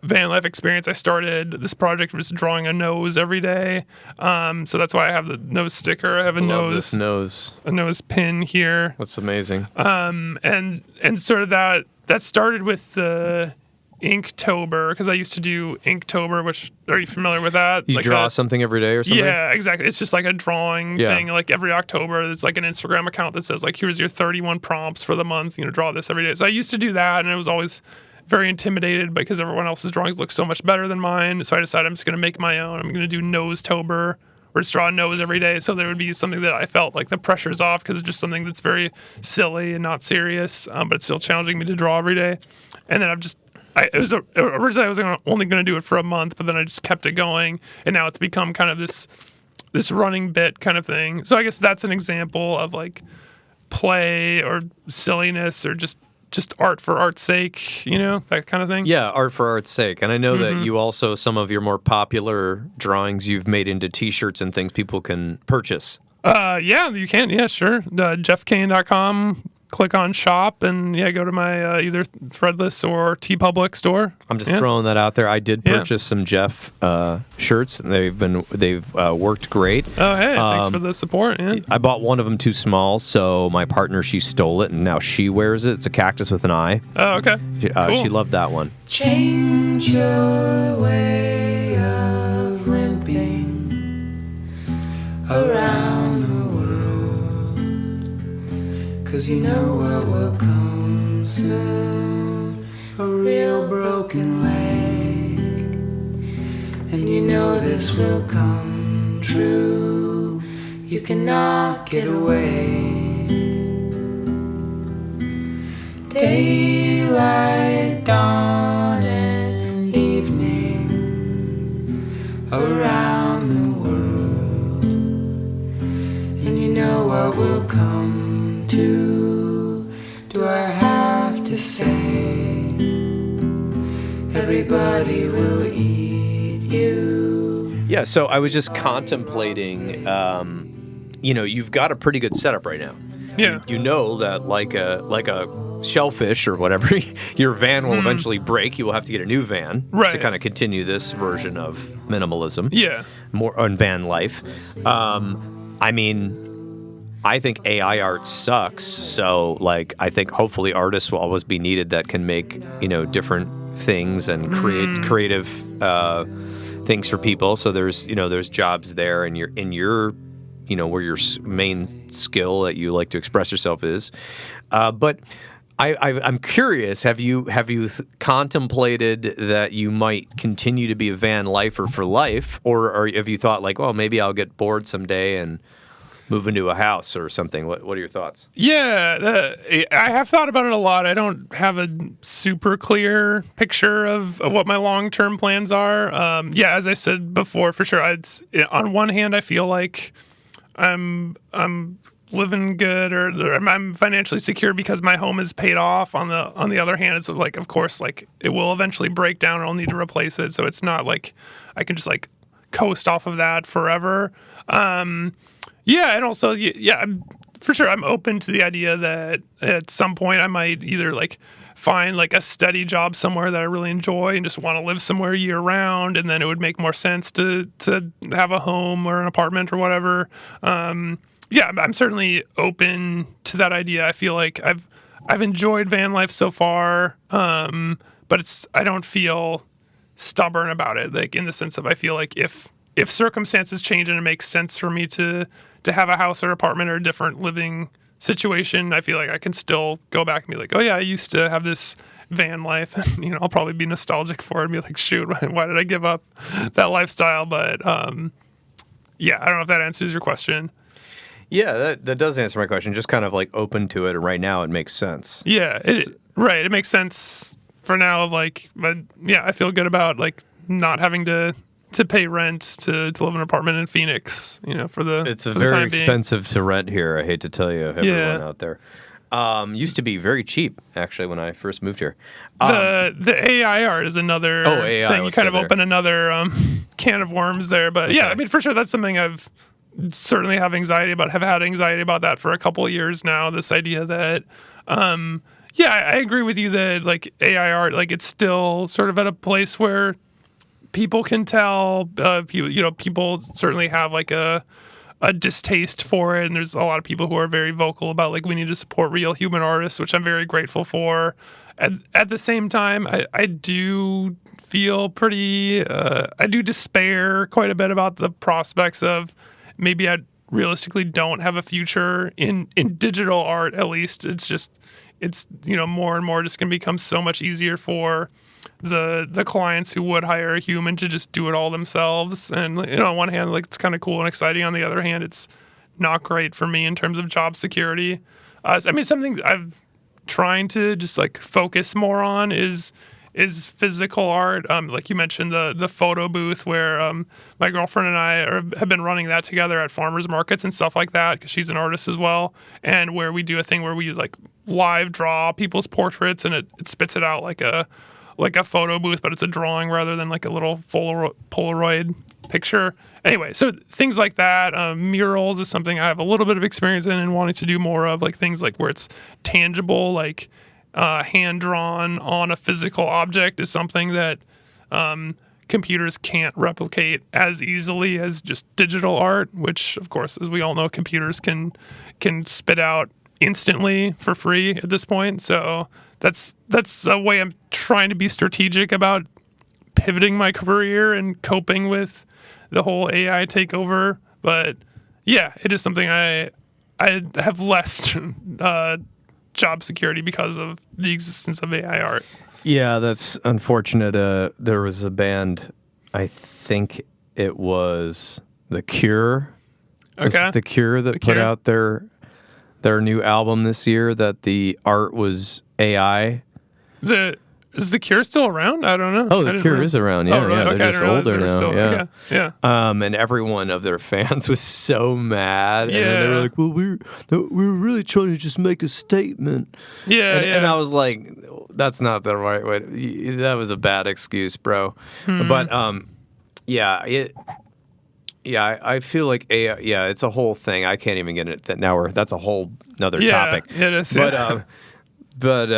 van life experience. I started this project was drawing a nose every day. So that's why I have the nose sticker. I have a nose pin here. That's amazing. And sort of that started with the Inktober, because I used to do Inktober, which, are you familiar with that? You like draw something every day or something? Yeah, exactly. It's just like a drawing thing. Like every October, it's like an Instagram account that says like, here's your 31 prompts for the month, draw this every day. So I used to do that, and it was always very intimidated because everyone else's drawings look so much better than mine. So I decided I'm just going to make my own. I'm going to do Nosetober, or just draw a nose every day. So there would be something that I felt like the pressure's off because it's just something that's very silly and not serious, but it's still challenging me to draw every day. And then originally I was only going to do it for a month, but then I just kept it going, and now it's become kind of this running bit kind of thing. So I guess that's an example of like play or silliness or just art for art's sake, that kind of thing. Yeah, art for art's sake. And I know that you also, some of your more popular drawings you've made into t-shirts and things people can purchase. Yeah, you can. Yeah, sure. JeffKane.com. Click on shop and go to my either Threadless or TeePublic store. I'm just throwing that out there. I did purchase some Jeff shirts. They've worked great. Oh, hey, thanks for the support. Yeah. I bought one of them too small, so my partner, she stole it and now she wears it. It's a cactus with an eye. Oh, okay. Cool. She loved that one. Change your way of limping around the world, 'cause you know what will come soon, a real broken leg, and you know this will come true, you cannot get away. Daylight, dawn, and evening around the world, and you know what will come to. Do I have to say everybody will eat you? Yeah, so I was just contemplating, you've got a pretty good setup right now. Yeah. You know that like a shellfish or whatever, your van will eventually break. You will have to get a new van to kind of continue this version of minimalism. Yeah. More on van life. I think AI art sucks. So, I think hopefully artists will always be needed that can make, different things and create creative things for people. So there's jobs there, and you're in your, where your main skill that you like to express yourself is. But I'm curious. Have you contemplated that you might continue to be a van lifer for life, or have you thought like, well, maybe I'll get bored someday and move into a house or something? What are your thoughts? Yeah, I have thought about it a lot. I don't have a super clear picture of what my long-term plans are. Yeah, as I said before, for sure. On one hand, I feel like I'm living good, or I'm financially secure because my home is paid off. On the other hand, it's like, of course, like it will eventually break down and I'll need to replace it. So it's not like I can just like coast off of that forever. Yeah, and also, yeah, for sure, I'm open to the idea that at some point I might either like find like a steady job somewhere that I really enjoy and just want to live somewhere year round, and then it would make more sense to have a home or an apartment or whatever. Yeah, I'm certainly open to that idea. I feel like I've enjoyed van life so far, but I don't feel stubborn about it. Like in the sense of I feel like if circumstances change and it makes sense for me to have a house or apartment or a different living situation, I feel like I can still go back and be like, oh yeah, I used to have this van life. And, I'll probably be nostalgic for it and be like, shoot, why did I give up that lifestyle? But yeah, I don't know if that answers your question. Yeah, that does answer my question. Just kind of like open to it, and right now it makes sense. Yeah, right. It makes sense for now. Of like, but yeah, I feel good about like not having to pay rent to live in an apartment in Phoenix. For the it's for the very time expensive to rent here. I hate to tell you, everyone out there. Used to be very cheap actually when I first moved here. The AI art is another thing. You kind of open another can of worms there, but yeah, I mean for sure that's something I've certainly have anxiety about. Have had anxiety about that for a couple of years now. This idea that, yeah, I agree with you that like AI art, like it's still sort of at a place where people can tell. People certainly have like a distaste for it, and there's a lot of people who are very vocal about like we need to support real human artists, which I'm very grateful for. At the same time, I do feel pretty. I do despair quite a bit about the prospects of. Maybe I realistically don't have a future in digital art. At least it's more and more just going to become so much easier for the clients who would hire a human to just do it all themselves. And on one hand, like it's kind of cool and exciting. On the other hand, it's not great for me in terms of job security. I mean, something I've trying to just like focus more on is physical art. Like you mentioned, the photo booth where my girlfriend and I have been running that together at farmers markets and stuff like that because she's an artist as well, and where we do a thing where we like live draw people's portraits and it spits it out like a photo booth, but it's a drawing rather than like a little Polaroid picture. Anyway, so things like that. Murals is something I have a little bit of experience in and wanting to do more of, like things like where it's tangible, like hand-drawn on a physical object is something that computers can't replicate as easily as just digital art, which, of course, as we all know, computers can spit out instantly for free at this point. So that's a way I'm trying to be strategic about pivoting my career and coping with the whole AI takeover. But yeah, it is something I have less job security because of the existence of AI art. Yeah, that's unfortunate. There was a band, I think it was The Cure. Okay. Was The Cure that put out their new album this year that the art was AI. Is The Cure still around? I don't know. Oh, The Cure is around. Yeah, really? yeah. Okay, They're just older now. Still, yeah. Okay. Yeah. And every one of their fans was so mad. And then they were like, well, we were really trying to just make a statement. Yeah, and I was like, that's not the right way. That was a bad excuse, bro. But, I feel like AI, it's a whole thing. I can't even get it. That's a whole another topic. Yeah, it is. But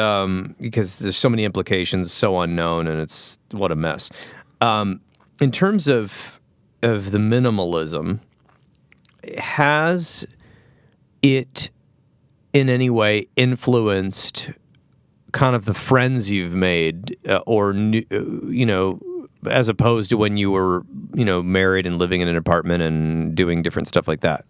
because there's so many implications, so unknown, and it's what a mess. In terms of the minimalism, has it in any way influenced kind of the friends you've made, or as opposed to when you were married and living in an apartment and doing different stuff like that?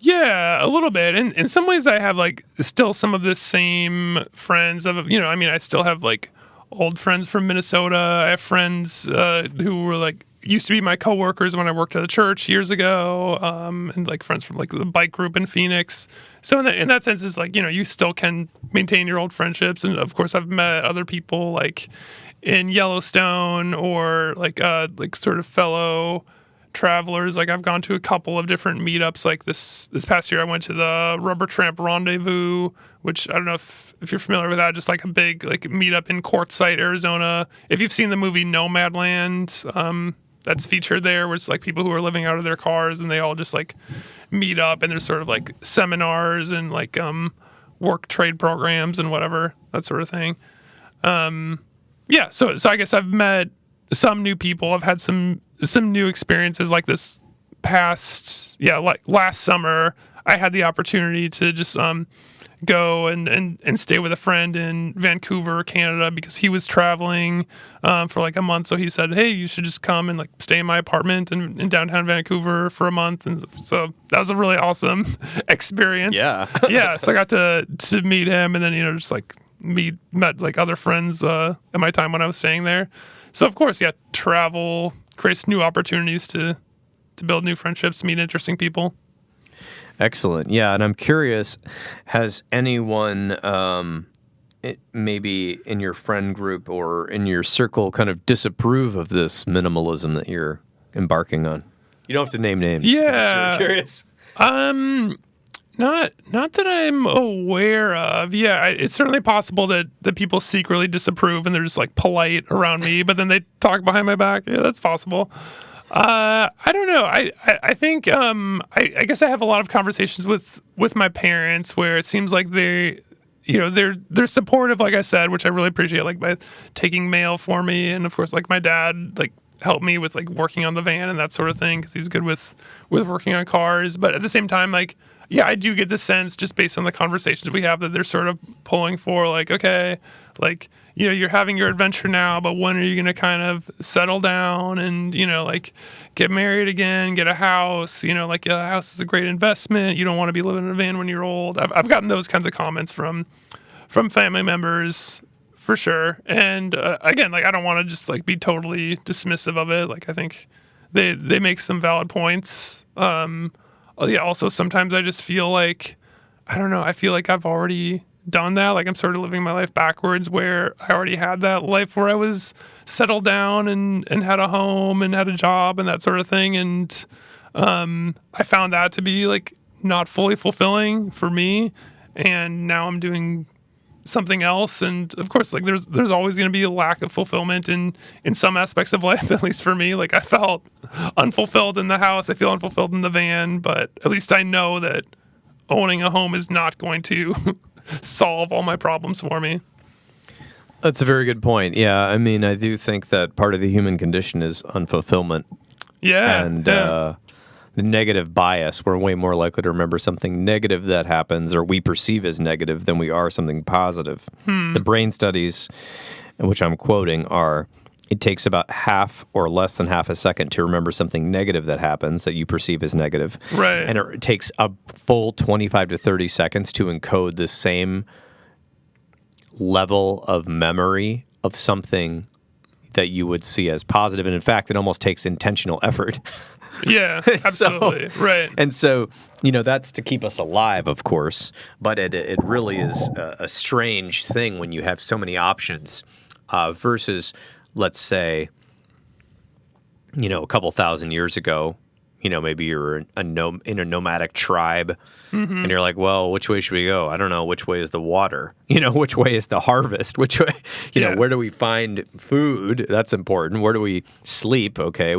Yeah, a little bit. And in some ways I have like still some of the same friends of, I still have like old friends from Minnesota. I have friends who were like used to be my coworkers when I worked at a church years ago, and like friends from like the bike group in Phoenix. So in that sense, it's like, you still can maintain your old friendships. And of course, I've met other people like in Yellowstone or like sort of fellow travelers. Like I've gone to a couple of different meetups. Like this past year, I went to the Rubber Tramp Rendezvous, which I don't know if you're familiar with that. Just like a big like meetup in Quartzsite, Arizona. If you've seen the movie Nomadland, that's featured there, where it's like people who are living out of their cars and they all just like meet up, and there's sort of like seminars and like work trade programs and whatever, that sort of thing. Yeah, so I guess I've met some new people. I've had some new experiences like this past, like last summer. I had the opportunity to just go and stay with a friend in Vancouver, Canada, because he was traveling for like a month. So he said, hey, you should just come and like stay in my apartment in downtown Vancouver for a month. And so that was a really awesome experience. Yeah. Yeah. So I got to meet him, and then, just like met like other friends in my time when I was staying there. So of course, yeah, travel creates new opportunities to build new friendships, meet interesting people. Excellent. Yeah, and I'm curious, has anyone maybe in your friend group or in your circle kind of disapprove of this minimalism that you're embarking on? You don't have to name names. Yeah. I'm curious. Not that I'm aware of. Yeah, it's certainly possible that people secretly disapprove and they're just like polite around me, but then they talk behind my back. Yeah, that's possible. I don't know. I think I guess I have a lot of conversations with my parents where it seems like they're supportive, like I said, which I really appreciate, like by taking mail for me, and of course like my dad like helped me with like working on the van and that sort of thing because he's good with working on cars. But at the same time, like, yeah, I do get the sense just based on the conversations we have that they're sort of pulling for like, okay, like, you're having your adventure now, but when are you going to kind of settle down and, like get married again, get a house, like a house is a great investment. You don't want to be living in a van when you're old. I've gotten those kinds of comments from family members for sure. And again, like I don't want to just like be totally dismissive of it. Like I think they make some valid points. Yeah, also sometimes I just feel like, I don't know, I feel like I've already done that. Like I'm sort of living my life backwards, where I already had that life where I was settled down and had a home and had a job and that sort of thing. And I found that to be like not fully fulfilling for me. And now I'm doing something else. And of course, like there's always going to be a lack of fulfillment in some aspects of life, at least for me. Like I felt unfulfilled in the house. I feel unfulfilled in the van, but at least I know that owning a home is not going to solve all my problems for me. That's a very good point. Yeah, I mean, I do think that part of the human condition is unfulfillment. Yeah. And the negative bias, we're way more likely to remember something negative that happens or we perceive as negative than we are something positive. The brain studies, which I'm quoting, are it takes about half or less than half a second to remember something negative that happens that you perceive as negative. Right. And it takes a full 25 to 30 seconds to encode the same level of memory of something that you would see as positive. And in fact, it almost takes intentional effort. Yeah, absolutely. Right. And so, that's to keep us alive, of course, but it really is a strange thing when you have so many options versus, let's say, a couple thousand years ago, maybe you're in a nomadic tribe and you're like, well, which way should we go? I don't know. Which way is the water? Which way is the harvest? Which way, where do we find food? That's important. Where do we sleep? Okay.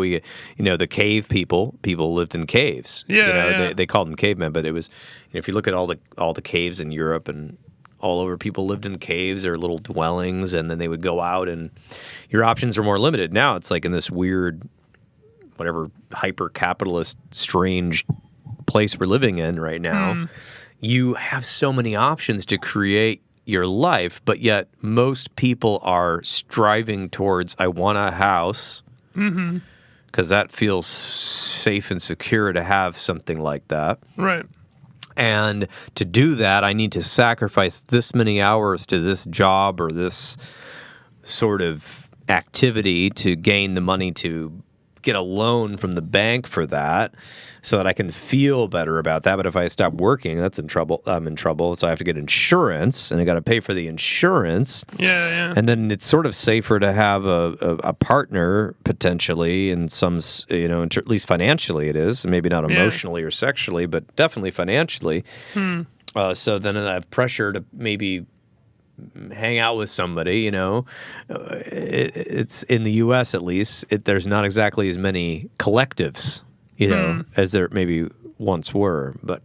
The cave people lived in caves. Yeah. They called them cavemen, but it was, if you look at all the caves in Europe and all over, people lived in caves or little dwellings, and then they would go out and your options are more limited. Now it's like in this weird, whatever hyper-capitalist, strange place we're living in right now, you have so many options to create your life, but yet most people are striving towards, I want a house, because that feels safe and secure to have something like that. Right. And to do that, I need to sacrifice this many hours to this job or this sort of activity to gain the money to get a loan from the bank for that so that I can feel better about that. But if I stop working, I'm in trouble. So I have to get insurance, and I got to pay for the insurance. Yeah. And then it's sort of safer to have a partner potentially in some, at least financially it is, maybe not emotionally or sexually, but definitely financially. So then I have pressure to maybe hang out with somebody, it's in the U.S. at least. There's not exactly as many collectives, as there maybe once were. But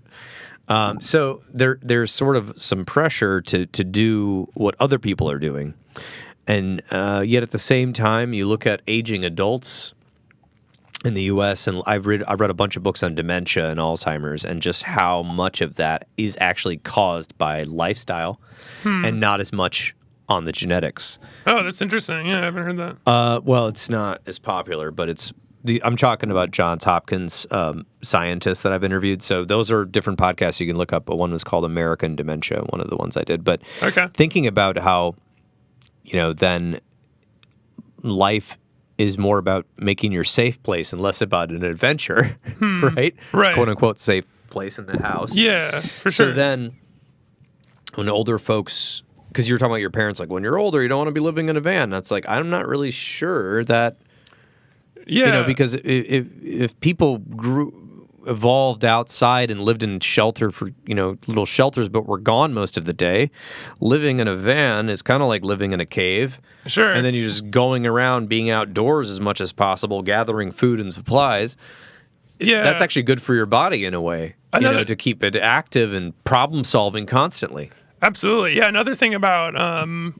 so there's sort of some pressure to do what other people are doing, and yet at the same time, you look at aging adults in the U.S. and I read a bunch of books on dementia and Alzheimer's, and just how much of that is actually caused by lifestyle and not as much on the genetics. Oh, that's interesting. Yeah, I haven't heard that. Well, it's not as popular, but I'm talking about Johns Hopkins scientists that I've interviewed. So those are different podcasts you can look up. One was called American Dementia, one of the ones I did. But thinking about how, then life is more about making your safe place and less about an adventure, right? Right. Quote unquote safe place in the house. Yeah, for sure. So then when older folks, because you were talking about your parents, like when you're older, you don't want to be living in a van. That's like, I'm not really sure that, because if people evolved outside and lived in shelter for, little shelters, but were gone most of the day, living in a van is kind of like living in a cave. Sure. And then you're just going around being outdoors as much as possible, gathering food and supplies. Yeah. That's actually good for your body in a way, to keep it active and problem solving constantly. Absolutely. Yeah. Another thing about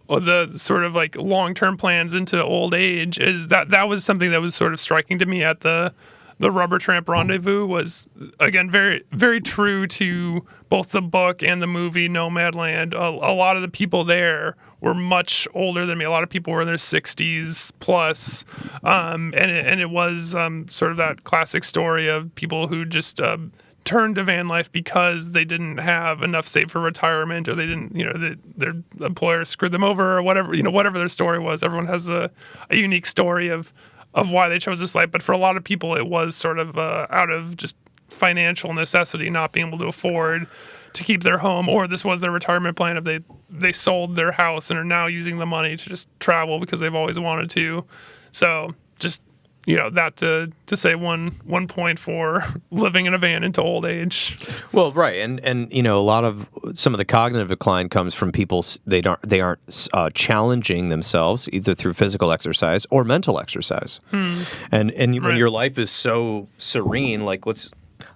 the sort of like long-term plans into old age is that was something that was sort of striking to me at the Rubber Tramp Rendezvous. Was, again, very, very true to both the book and the movie Nomadland. A lot of the people there were much older than me. A lot of people were in their 60s plus. And it was sort of that classic story of people who just turned to van life because they didn't have enough saved for retirement, or they didn't, their employer screwed them over, or whatever, whatever their story was. Everyone has a unique story of why they chose this life. But for a lot of people, it was sort of out of just financial necessity, not being able to afford to keep their home, or this was their retirement plan if they sold their house and are now using the money to just travel because they've always wanted to. So just, that to say one point for living in a van into old age. Well, right, and a lot of some of the cognitive decline comes from people they aren't challenging themselves either through physical exercise or mental exercise. And when your life is so serene, like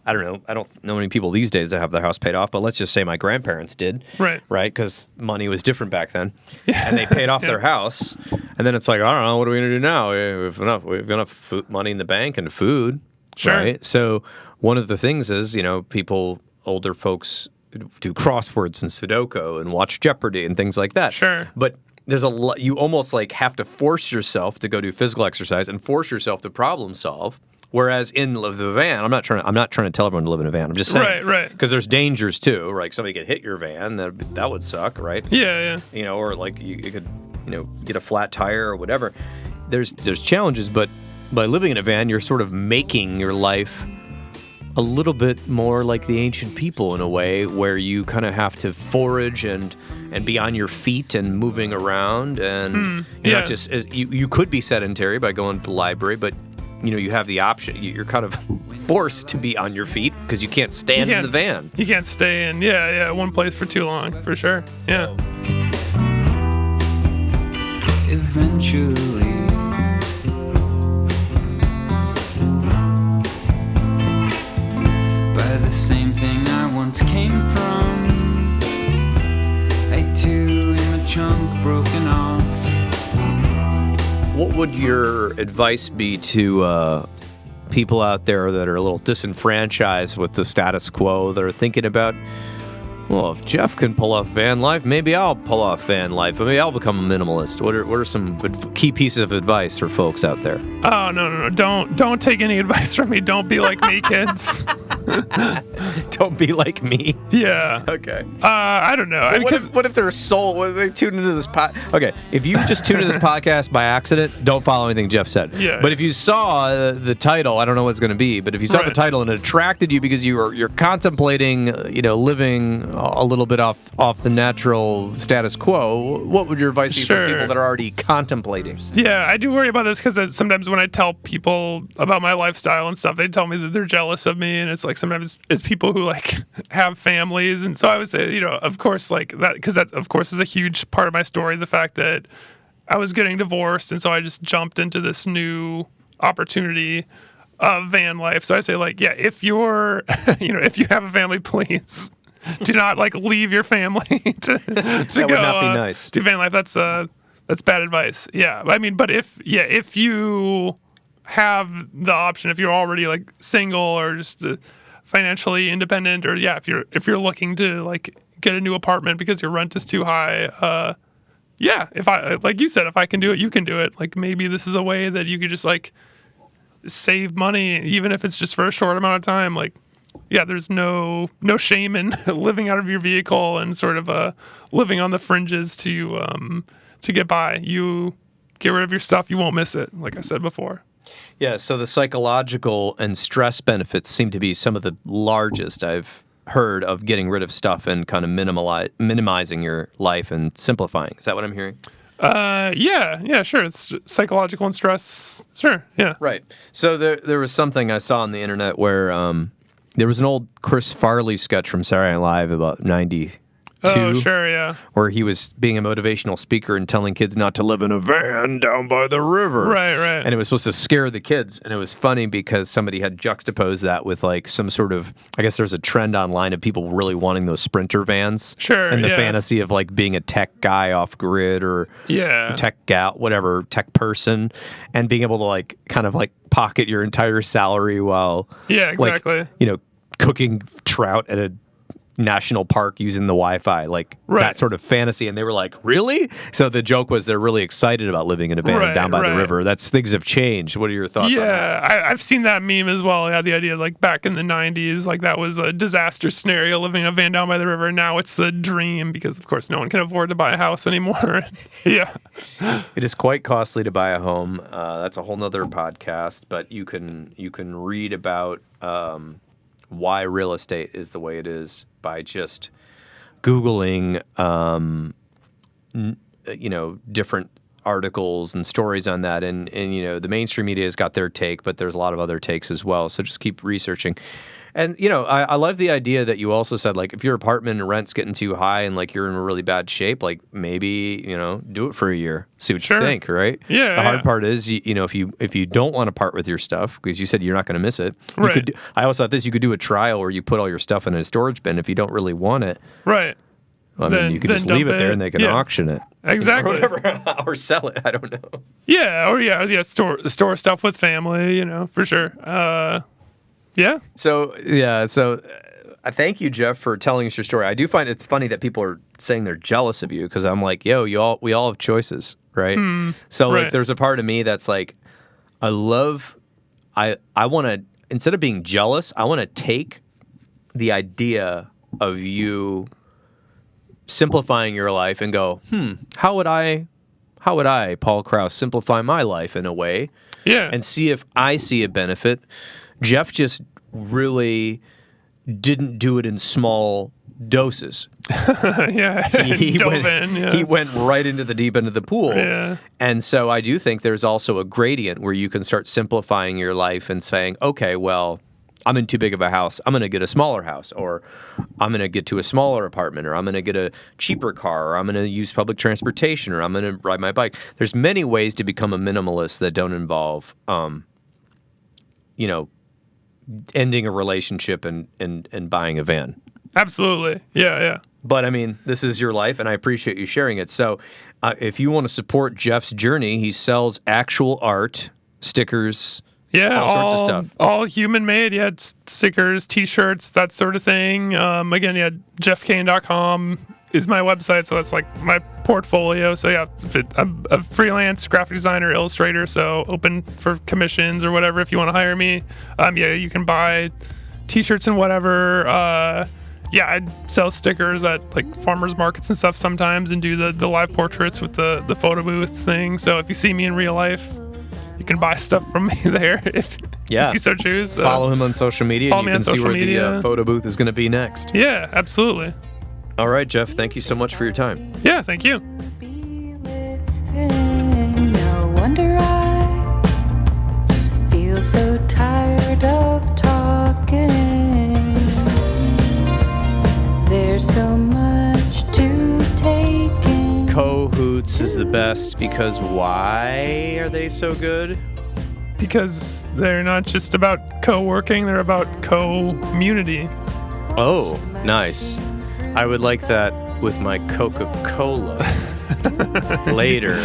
I don't know many people these days that have their house paid off, but let's just say my grandparents did. Right? Because money was different back then. Yeah. And they paid off their house. And then it's like, I don't know, what are we going to do now? We have enough money in the bank and food. Sure. Right? So one of the things is, older folks do crosswords and Sudoku and watch Jeopardy and things like that. Sure. But there's you almost like have to force yourself to go do physical exercise and force yourself to problem solve. Whereas in the van, I'm not trying to tell everyone to live in a van. I'm just saying, right, because there's dangers too. Like somebody could hit your van, that would suck, right? Yeah. Or like you could, get a flat tire or whatever. There's challenges, but by living in a van, you're sort of making your life a little bit more like the ancient people in a way, where you kind of have to forage and be on your feet and moving around, and you're not just you could be sedentary by going to the library, but you have the option. You're kind of forced to be on your feet because you can't stand in the van. You can't stay in, one place for too long, for sure. Yeah. Eventually, by the same thing I once came from, I too am a chunk broken off. What would your advice be to people out there that are a little disenfranchised with the status quo? That are thinking about, well, if Jeff can pull off van life, maybe I'll pull off van life. Maybe I'll become a minimalist. What are some key pieces of advice for folks out there? Oh, no. Don't take any advice from me. Don't be like me, kids. Don't be like me. Yeah. Okay. I don't know. I mean, What if their soul? What if they tune into this Okay, if you just tuned into this podcast by accident, don't follow anything Jeff said. Yeah. But if you saw the title, I don't know what it's going to be, but if you saw the title and it attracted you because you're contemplating, living a little bit off the natural status quo, what would your advice be for people that are already contemplating? Yeah, I do worry about this because sometimes when I tell people about my lifestyle and stuff, they tell me that they're jealous of me, and it's like sometimes it's people who like have families, and so I would say, of course, like that, because that of course is a huge part of my story, the fact that I was getting divorced, and so I just jumped into this new opportunity of van life. So I say, like, yeah, if you're, if you have a family, please do not like leave your family to that go. Would not be nice. Do van life. That's bad advice. Yeah, I mean, but if you have the option, if you're already like single or just financially independent, or if you're looking to like get a new apartment because your rent is too high, if I, like you said, if I can do it, you can do it. Like maybe this is a way that you could just like save money, even if it's just for a short amount of time. Like, yeah, there's no shame in living out of your vehicle and sort of living on the fringes to get by. You get rid of your stuff, you won't miss it, like I said before. Yeah, so the psychological and stress benefits seem to be some of the largest I've heard of getting rid of stuff and kind of minimizing your life and simplifying. Is that what I'm hearing? Yeah, sure. It's psychological and stress. Sure, yeah. Right. So there was something I saw on the internet where there was an old Chris Farley sketch from Saturday Night Live about 92. Oh, sure, yeah. Where he was being a motivational speaker and telling kids not to live in a van down by the river. Right. And it was supposed to scare the kids. And it was funny because somebody had juxtaposed that with like some sort of, I guess there's a trend online of people really wanting those Sprinter vans. Sure, and the fantasy of like being a tech guy off grid or tech gal, whatever, tech person, and being able to like kind of like pocket your entire salary while exactly. Like, cooking trout at a national park using the Wi-Fi, like that sort of fantasy. And they were like, really? So the joke was they're really excited about living in a van down by the river. Things have changed. What are your thoughts on that? Yeah, I've seen that meme as well. Yeah, the idea like back in the 90s, like that was a disaster scenario, living in a van down by the river. Now it's the dream because, of course, no one can afford to buy a house anymore. Yeah. It is quite costly to buy a home. That's a whole nother podcast, but you can read about why real estate is the way it is by just Googling, different articles and stories on that. And the mainstream media has got their take, but there's a lot of other takes as well. So just keep researching. And, I love the idea that you also said, like, if your apartment rent's getting too high and, like, you're in really bad shape, like, maybe, do it for a year. See what you think, right? Yeah. The hard part is, if you don't want to part with your stuff, because you said you're not going to miss it. Right. I also thought you could do a trial where you put all your stuff in a storage bin. If you don't really want it. Right. I mean, you could just leave it there and they can auction it. Exactly. Or whatever, or sell it. I don't know. Yeah. Store stuff with family, for sure. Yeah. So I thank you, Jeff, for telling us your story. I do find it's funny that people are saying they're jealous of you because I'm like, yo, we all have choices, right? So like, there's a part of me that's like, I want to, instead of being jealous, I want to take the idea of you simplifying your life and go, how would I, Paul Krauss, simplify my life in a way? Yeah. And see if I see a benefit. Jeff just really didn't do it in small doses. He went right into the deep end of the pool. Yeah. And so I do think there's also a gradient where you can start simplifying your life and saying, okay, well, I'm in too big of a house. I'm going to get a smaller house, or I'm going to get to a smaller apartment, or I'm going to get a cheaper car, or I'm going to use public transportation, or I'm going to ride my bike. There's many ways to become a minimalist that don't involve, ending a relationship and buying a van. Absolutely. Yeah. But I mean, this is your life, and I appreciate you sharing it. So if you want to support Jeff's journey, he sells actual art, stickers, all sorts of stuff. All human-made, stickers, T-shirts, that sort of thing. Again, jeffkane.com is my website, so that's like my portfolio. So I'm a freelance graphic designer, illustrator, so open for commissions or whatever if you want to hire me. You can buy t-shirts and whatever. Yeah, I'd sell stickers at like farmers markets and stuff sometimes, and do the live portraits with the photo booth thing. So if you see me in real life, you can buy stuff from me there if you so choose. Follow him on social media. Follow And me you on can see social where media. the photo booth is going to be next. Yeah, absolutely. All right, Jeff. Thank you so much for your time. Yeah, thank you. No wonder I feel so tired of talking. There's so much to take in. Cahoots is the best because why are they so good? Because they're not just about co-working, they're about co-community. Oh, nice. I would like that with my Coca-Cola later.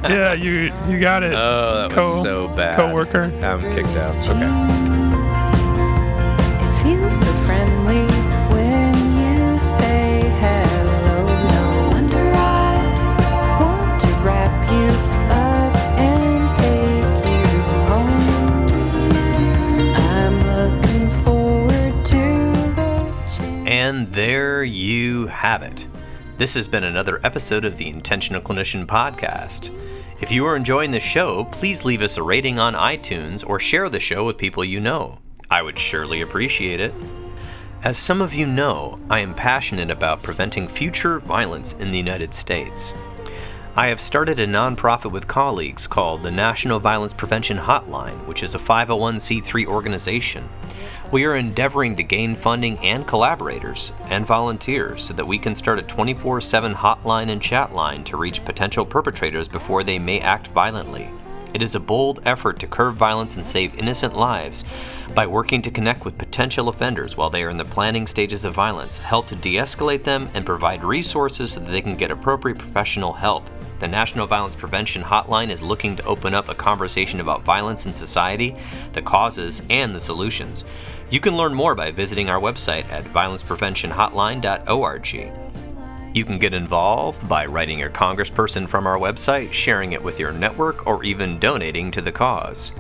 Yeah, you got it. Oh, that was so bad. Co-worker. I'm kicked out. Okay. It feels so friendly when you say hello. No wonder I want to wrap you up and take you home. I'm looking forward to the change. And there you have it. This has been another episode of the Intentional Clinician podcast. If you are enjoying the show, please leave us a rating on iTunes or share the show with people you know. I would surely appreciate it. As some of you know, I am passionate about preventing future violence in the United States. I have started a nonprofit with colleagues called the National Violence Prevention Hotline, which is a 501c3 organization. We are endeavoring to gain funding and collaborators and volunteers so that we can start a 24/7 hotline and chat line to reach potential perpetrators before they may act violently. It is a bold effort to curb violence and save innocent lives by working to connect with potential offenders while they are in the planning stages of violence, help to de-escalate them, and provide resources so that they can get appropriate professional help. The National Violence Prevention Hotline is looking to open up a conversation about violence in society, the causes, and the solutions. You can learn more by visiting our website at violencepreventionhotline.org. You can get involved by writing your congressperson from our website, sharing it with your network, or even donating to the cause.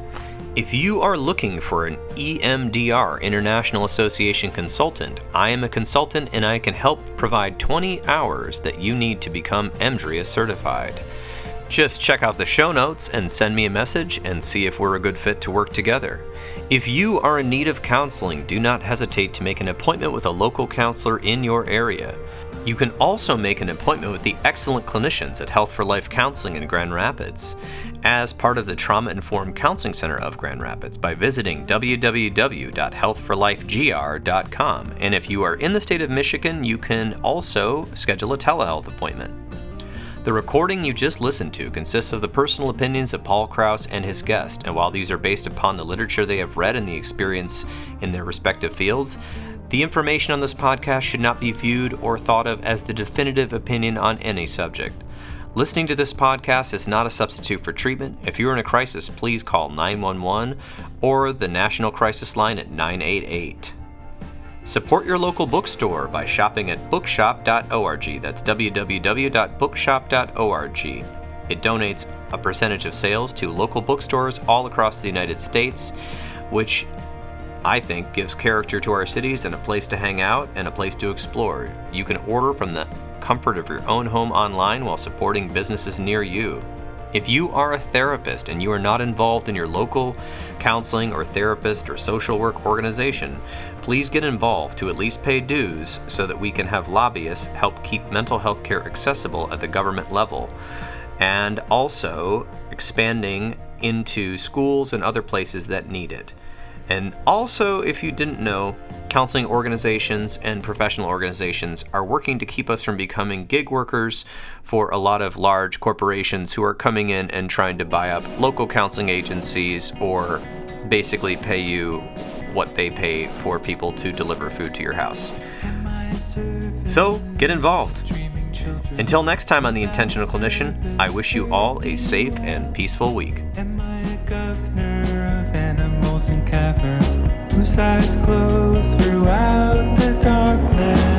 If you are looking for an EMDR International Association consultant, I am a consultant and I can help provide 20 hours that you need to become EMDRIA certified. Just check out the show notes and send me a message and see if we're a good fit to work together. If you are in need of counseling, do not hesitate to make an appointment with a local counselor in your area. You can also make an appointment with the excellent clinicians at Health for Life Counseling in Grand Rapids as part of the Trauma Informed Counseling Center of Grand Rapids by visiting www.healthforlifegr.com. And if you are in the state of Michigan, you can also schedule a telehealth appointment. The recording you just listened to consists of the personal opinions of Paul Krauss and his guest, and while these are based upon the literature they have read and the experience in their respective fields, the information on this podcast should not be viewed or thought of as the definitive opinion on any subject. Listening to this podcast is not a substitute for treatment. If you're in a crisis, please call 911 or the National Crisis Line at 988. Support your local bookstore by shopping at bookshop.org. That's www.bookshop.org. It donates a percentage of sales to local bookstores all across the United States, which I think gives character to our cities and a place to hang out and a place to explore. You can order from the comfort of your own home online while supporting businesses near you. If you are a therapist and you are not involved in your local counseling or therapist or social work organization, please get involved to at least pay dues so that we can have lobbyists help keep mental health care accessible at the government level, and also expanding into schools and other places that need it. And also, if you didn't know, counseling organizations and professional organizations are working to keep us from becoming gig workers for a lot of large corporations who are coming in and trying to buy up local counseling agencies or basically pay you what they pay for people to deliver food to your house. So, get involved. Until next time on The Intentional Clinician, I wish you all a safe and peaceful week. And caverns whose eyes glow throughout the darkness.